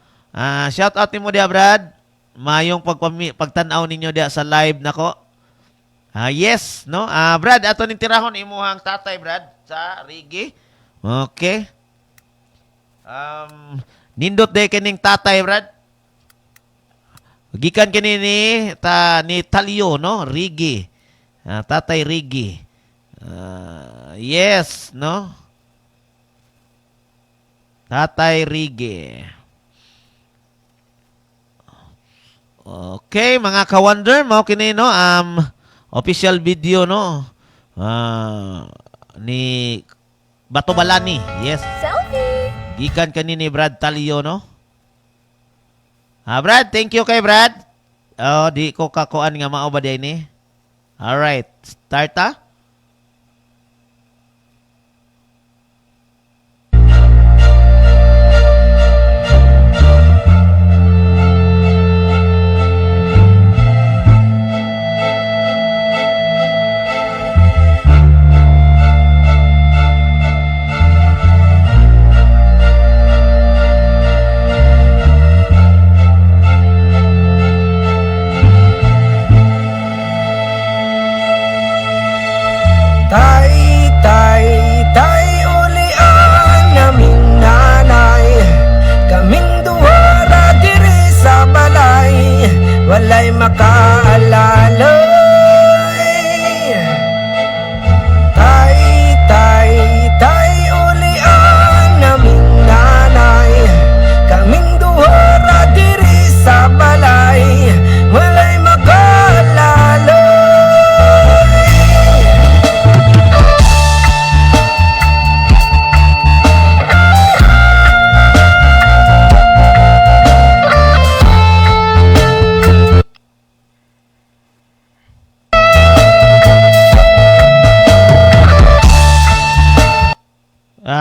Shout out nimo dia, Brad. Mayong pagtanaw ninyo dia sa live nako. Yes, no? Brad, ato ning tirahon imuhang tatay, Brad, sa Rigi. Okay. Nindot day kining tatay, Brad. Gikan kini ni Talio, no? Rigi. Tatay Rigi. Yes, no? Tatay Rigi. Okay, mga ka-wonder, mo kini, no? Official video, no? Ni Bato Balani. Yes. Selfie! Gikan kanini Brad Talio, no? Brad, thank you kay Brad. Di ko kakuan nga mao ba ni? Alright, start ta. Tay ulian naming nanay, kaming duwara diri sa balay, walay makaalalay. Tay ulian naming nanay, kaming duwara diri sa balay, walay makaalalay.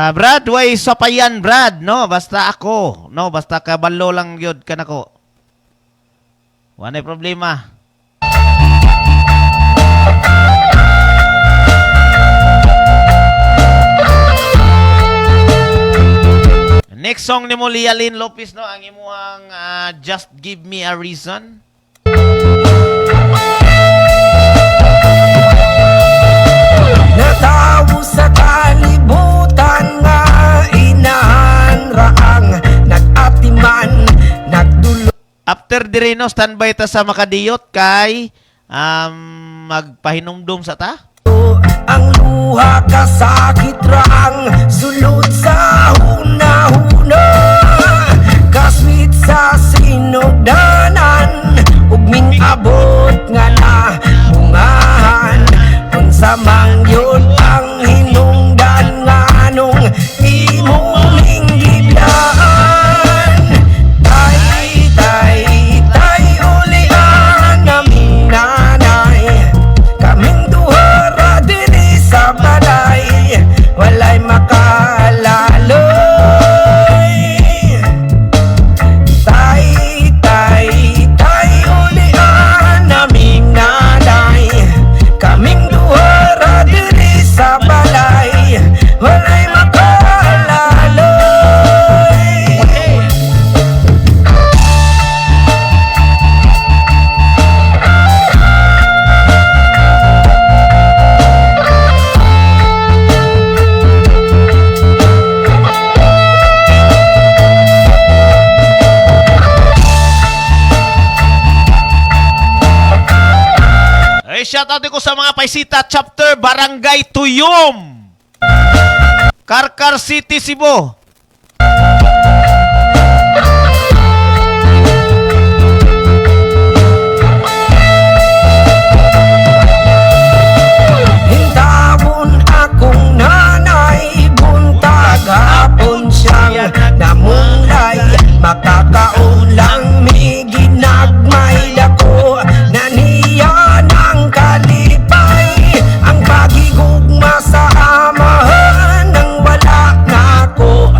Brad, way sapayan, Brad, no? Basta ako, no? Basta kabalo lang yun ka nako. Wala problema. Next song ni mo, Lialin Lopez, no? Ang imuhang Just Give Me a Reason. Natawo sa kalibutan nga inahan raang nag-atiman nagdulo. After dire, no, standby ta sa makadiyot kay magpahinumdum sa ta. Ang luha kasakit raang sulod sa huna-huna, kaswit sa sinugdanan ug ming abot nga na bungahan. Unsa mang yun ang hinungdan nga anong imong giblaan. Tay ulian naming nanay, kaming duhara diri sa balay, walay makaalalay. Tay ulian naming nanay, kaming duhara diri sa balay, walay makaalalay. Ay, shout out ko sa mga Paisita Chapter Barangay Tuyom, Karkar City, Cebu. Hintawon akong nanay, buntag hapon siyang namulay, makakaulang mi ginagmay dako na niya ng kalipay. Ang pagigugma sa amahan nang wala na ko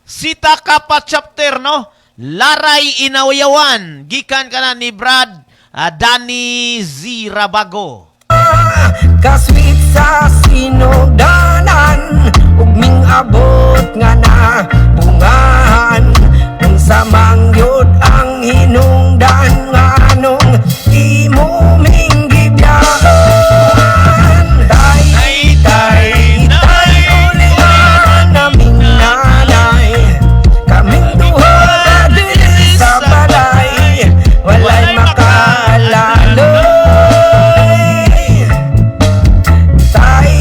Sita Kapa Chapter, no? Laray Inawayawan. Gikan ka na ni Brad Danny Z. Rabago. Kasweet sa sinugdanan ug ming abot nga na bungahan unsa mang yod ang hinungdan nga anong imo ming gibyahan tay ulihan naming nanay kaming duha diri sa balay walay makaalaloy tay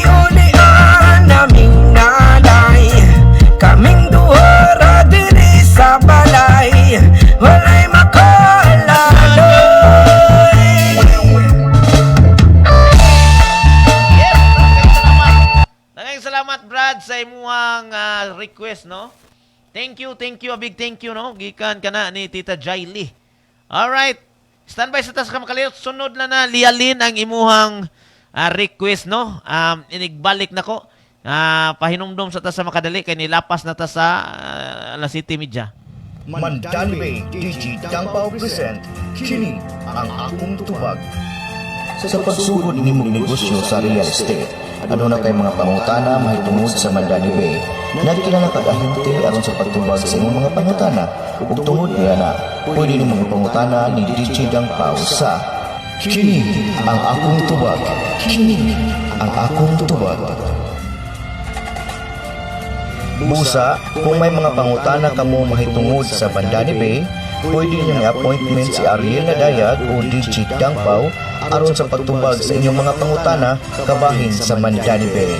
ulihan naming nanay kaming duha diri sa balay walay makaalaloy. Daghang salamat Brad sa imuhang request, no? Thank you, a big thank you, no? Gikan ka na ni Tita Jaili. Alright, standby sa tas ka makaliyot. Sunod na lialin ang imuhang request, no? Inigbalik na ko. Pahinumdom sa tas sa makadali kay nilapas na tas sa alas City Media. Mandani Bay DG Tangpaw present kini ang akong tubag. Sa pagsugod nimong negosyo sa real estate, ano na kay mga pangutana mahitungod sa Mandani Bay, nagkilala kag-ahente aron sa pagtubag sa imong mga pangutana ug tungod niya na pwede nimong ipangutana ni DJ Tangpaw sa kini ang akong tubag. Kini ang akong tubag. Busa, kung may mga pangutana kamo mahitungod sa Mandani Bay, pwede niyong i-appointment si Ariel Nadayag o DJ Tangpaw aron sa pagtubag sa inyong mga pangutana kabahin sa Mandani Bay.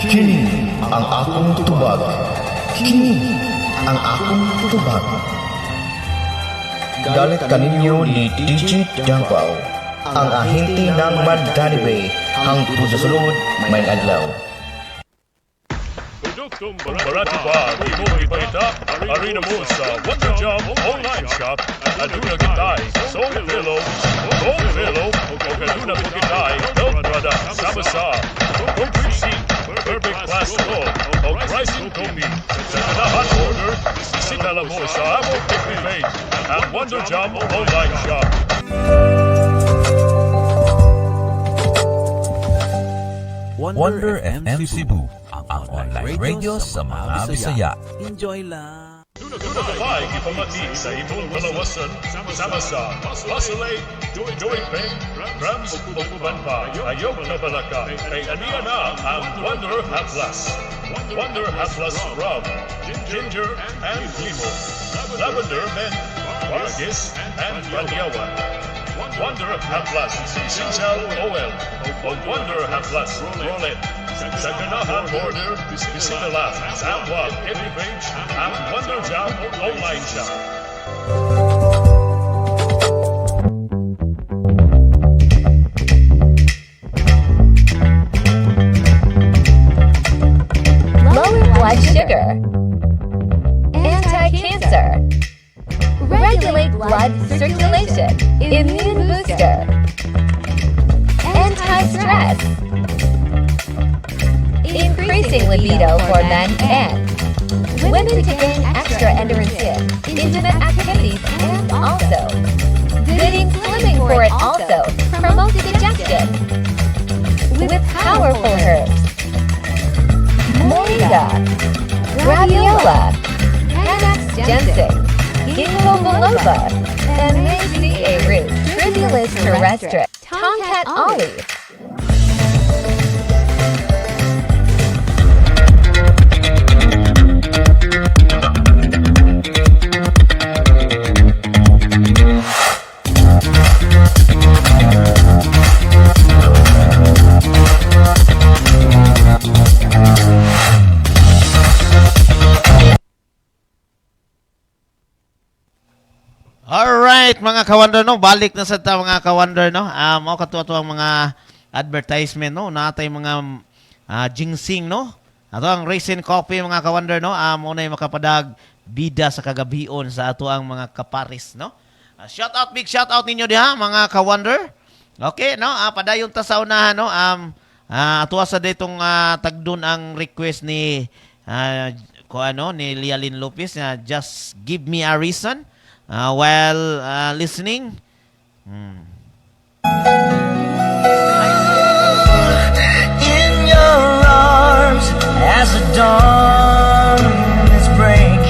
Kini ang akong tubag. Kini ang akong tubag. Dalit kaninyo ni DJ Tangpaw, ang ahente ng Mandani Bay, hangtod sa sulod, may adlaw. Produktong Barati Bar, imong ipakita, arena mo sa Wonder Jam online shop, aduna kitay, soul pillow, o aduna po kitay, health product, sama-sa, complete seat, perfect class gold, o pricing combi. Sa kanahan order, bisita lang mo sa among FB page, ang Wonder Jam online shop. Wonder FM Cebu, ang online radio sa mga Bisaya. Enjoy lang! Dunagapay ipamati sa imong kalawasan sama sa Pasalay, Joint Bank, Rams o uban pa ayok na balaka kay aniya na ang Wonder Haplas. Wonder Haplas Rum, Ginger and Limo, Lavender Mint, Vargis and Banyawan. Wonder Haplas, Sinsal Oil, o Wonder Haplas Rolet. Sa ganahan order, bisita lang sa amwag every page ang Wonder Jam online shop. Lower blood sugar, anti-cancer, regulate blood circulation, immune booster, anti-stress, increasing libido for men and women to gain extra endurance in intimate activities, and also good swimming for it also promotes digestion with powerful herbs. Moringa, graviola, Panax ginseng, ginkgo biloba, and Maceae root, Tribulus terrestre, Tomcat olive. Alright, mga ka-wonder, no? Balik na sa ta, mga ka-wonder, no? Mao katuwa ang mga advertisement, no? Natay mga ginseng, no? Ato ang Raisin Coffee, mga ka-wonder, no? Muna yung makapadag bida sa kagabion sa ato ang mga kaparis, no? Shout out, big shout out ninyo diha, mga ka-wonder. Okay, no? Padayon ta sa unahan, no? Ato sa ditong tagdon ang request ni ni Lialin Lopez na just give me a reason while listening. In your arms as the dawn is breaking.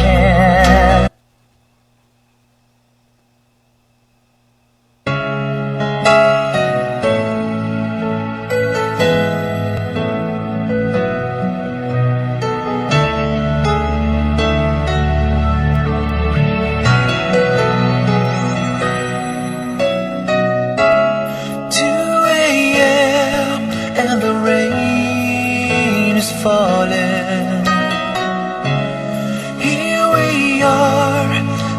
And the rain is falling. Here we are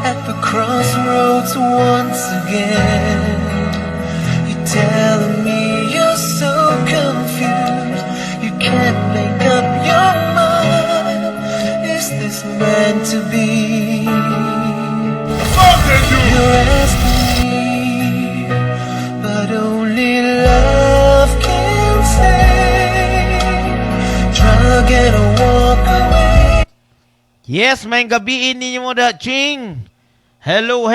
at the crossroads once again. You're telling me you're so confused, you can't make up your mind. Is this meant to be? You're asking me, but only love can say. Drug and walk away. Yes, may gabiin ninyo mo da, Ching. Hello,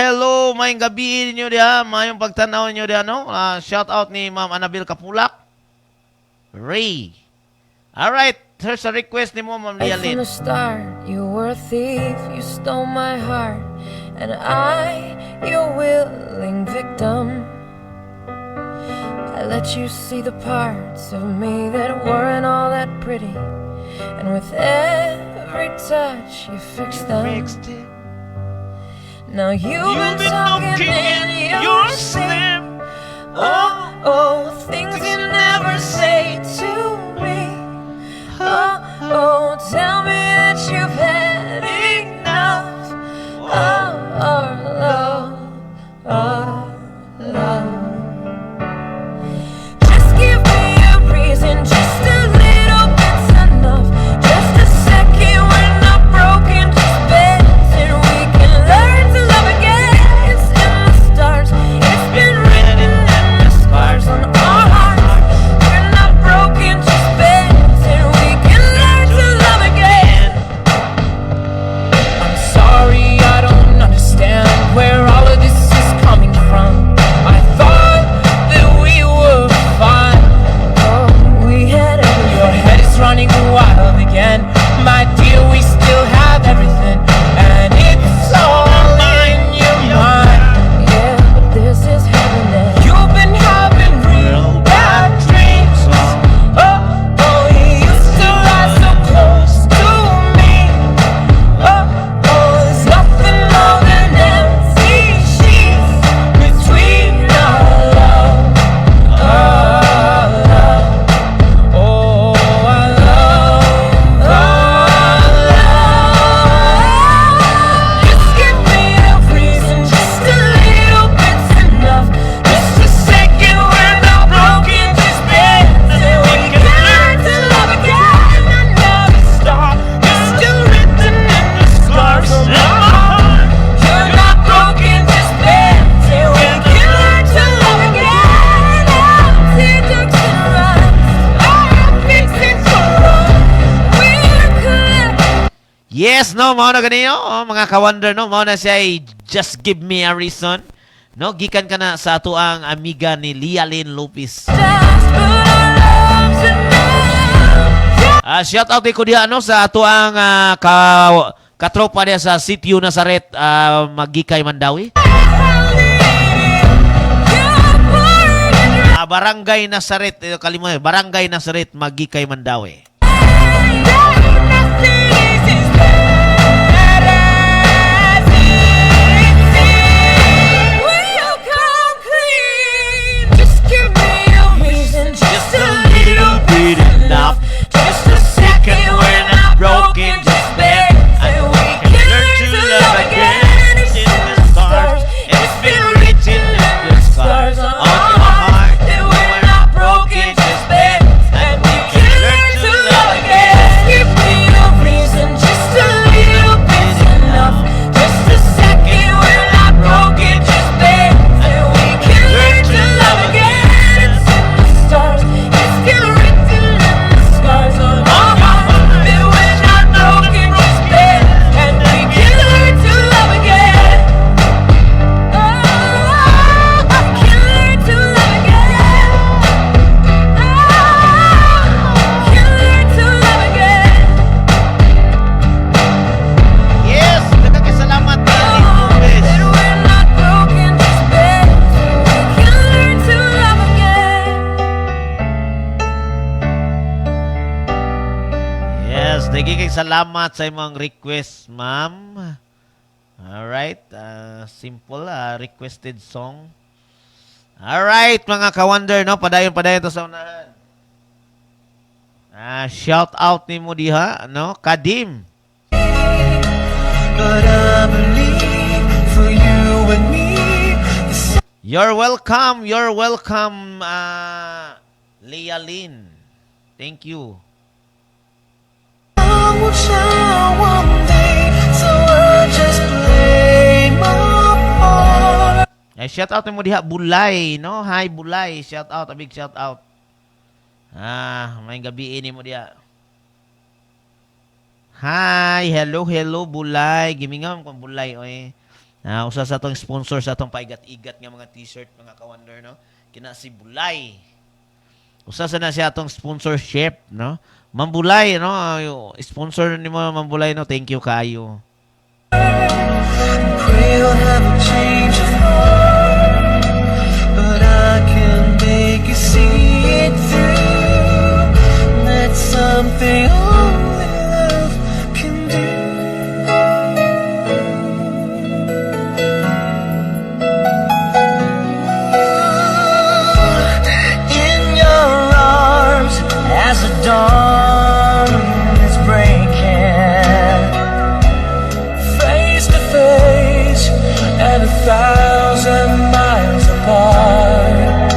may gabiin ninyo da. Mayong pagtanaw ninyo da, no? Shout out ni Ma'am Annabel Kapulak. Ray. Alright, here's a request ni mo, Ma'am Right from Lialin. the start, you were a thief, you stole my heart, and I, your willing victim. I let you see the parts of me that weren't all that pretty, and with every touch you fixed them. Now you've been talking in your sleep. Oh, things you never say to me. Oh, tell me that you've had enough of our love, our love. Just give me a reason, just a little bit's enough. Just a second, we're not broken, just bends, and we can learn to love again. It's in the stars, it's been written in the scars on our hearts. We're not broken, just bends, and we can learn to love again. I'm sorry, I don't understand where all of this is coming from. I thought that we were fine. Oh, we had everything. Your head is running wild again. My dear, we still have everything, and it's all in your mind. Yeah, but this is heaven, and you've been having real bad dreams. Oh, you used to lie so close to me. There's nothing more than empty sheets between our love, our love. Oh, our love, our love. Just give me a reason, just a little bit's enough. Just a second, we're not broken, just bends, and we can learn to love again. I never stop, you're still written in the scars on my heart. You're not broken, just bends, and we can learn to love again. Empty ducks and runs, I'm fixing to run. We're collecting. Yes, no, mao na ganino, mga ka-wonder, no, mao na siya ay just give me a reason. No, gikan ka na sa ato ang amiga ni Lialin Lopez. Just put our loves enough. Shout out ko diha no sa ato ang katropa diya sa Sitio Nazaret, Magikay Mandawi. Barangay Nazaret, kalimutan, Barangay Nazaret, Magikay Mandawi. Just a little bit enough. Just a second, we're not broken, just bend, and we can learn to love again. It's in the stars, it's been written in the scars on our heart that we're not broken, just bend, and we can learn to love Nagiging salamat sa imong request, ma'am. Alright. Simple, requested song. Alright, mga ka-wonder, no? Padayon to sa unahan. Shout out ni mo diha, no? Kadim. But I believe for you and me, the You're welcome, Leah Lynn. Thank you. song will shine one day, so I'll just play my part. Shout out mo diha, Bulay, no? Hi, Bulay. Shout out, a big shout out. May gabi ini mo diha. Hi, hello, Bulay. Gimingam kung Bulay, oy. Usa sa atong sponsor sa atong paigat-igat nga mga t-shirt, mga ka-wonder, no? Kina si Bulay. Usa sa na siya atong sponsorship, no? Ma'am Bulay, no? Sponsor ni mo, Ma'am Bulay, no? Thank you kayo. Pray you'll have a change of heart, but I can make you see it through. That's something only love can do. In your arms, as the dawn is breaking, face to face and 1,000 miles apart.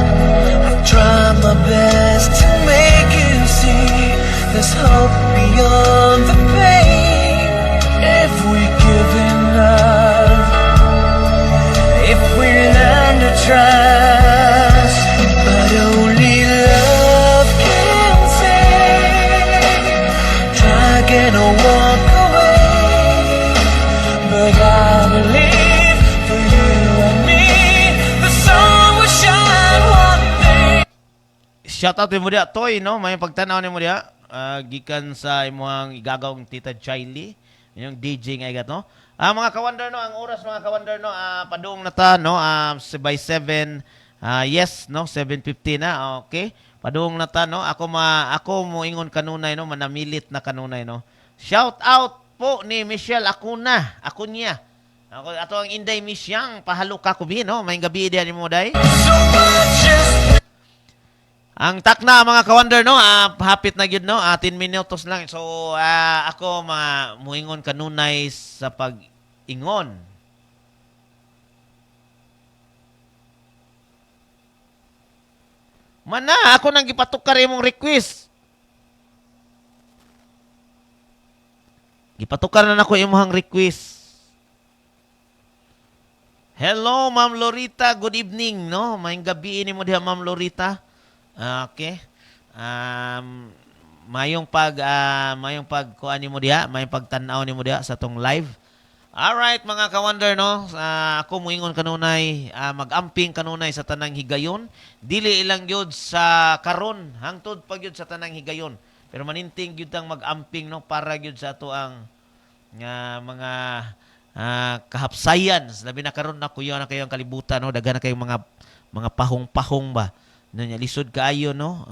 I tried my best to make you see there's hope beyond the pain. If we give enough, if we learn to trust, but only love can save. Try again or walk away, but I believe for you and me, the sun will shine one day. Shout out mo diha, Toy, no? May pagtanaw ni mo diha. Gikan sa imong igagawang Tita Jaili, yung DJ nga igat, no? Mga ka-wonder, no? Ang oras, mga ka-wonder, no? Padung na ta, no? By 7, yes, no? 7:50 na, okay? Padung na ta, no? Ako mo ingon kanunay, no? Manamilit na kanunay, no? Shout out po ni Michelle Acuna, Acuña. Ato ang Inday Misyang, pahalo ka kubi, no? May gabi diyan mo, day. So much is Ang takna mga ka-wonder, no, hapit na gyud, no, 10 minutos lang. So ako muingon kanunay sa pag-ingon. Mana ako nang gipatukar imong request. Gipatukar na nako imong request. Hello, Ma'am Lorita. Good evening, no? Maayong gabi ni mo diha, Ma'am Lorita. Okay. Mayong kuan nimo diha, mayong pagtan-aw nimo diha sa tong live. All right, mga ka-wonder, no. Ako moingon kanunay, mag-amping kanunay sa tanang higayon. Dili ilang gyud sa karon, hangtod pa gyud sa tanang higayon. Pero maninting gyud ang mag-amping, no, para gyud sa ato ang mga kahapsayan. Labi na karon na kuyo na kayong kalibutan, no. Daghan na kayong mga pahong-pahong ba. Nanya lisod kaayo, no?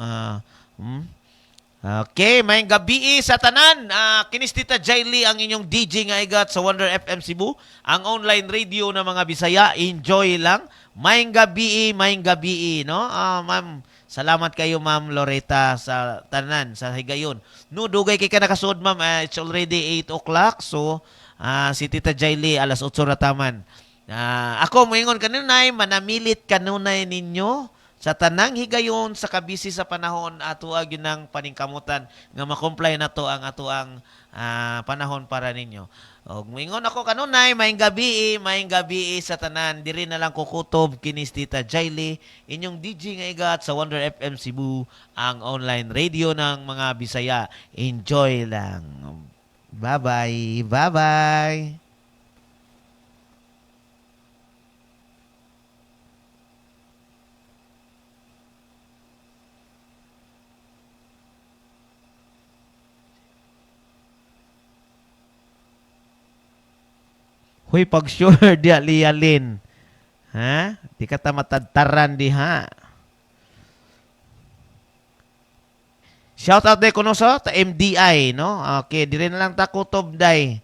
Okay, may gabi sa tanan. Kinis Tita Jaili ang inyong DJ nga igat sa Wonder FM Cebu, ang online radio ng mga Bisaya. Enjoy lang. May gabi, no? Ma'am, salamat kayo, Ma'am Loretta, sa tanan, sa higayon. No, dugay kay ka nakasuod, ma'am. It's already 8 o'clock. So, si Tita Jaili, alas 8 na taman. Ako, moingon kanunay, manamilit kanunay ninyo sa tanang higayon sa kabisi sa panahon ato gyud ng paningkamutan nga ma-comply na to ang ato ang panahon para ninyo. Og moingon ako kanunay, maayong gabi sa tanan. Diri na lang kukutob kinis Tita Jaili, inyong DJ nga igat sa Wonder FM Cebu, ang online radio ng mga Bisaya. Enjoy lang. Bye-bye. Bye-bye. Huy, pag sure dia liyalin. Ha? Di ka ta matadtaran di ha. Shout out day kuno sa ta MDI, no? Okay, dire na lang ta kutob day.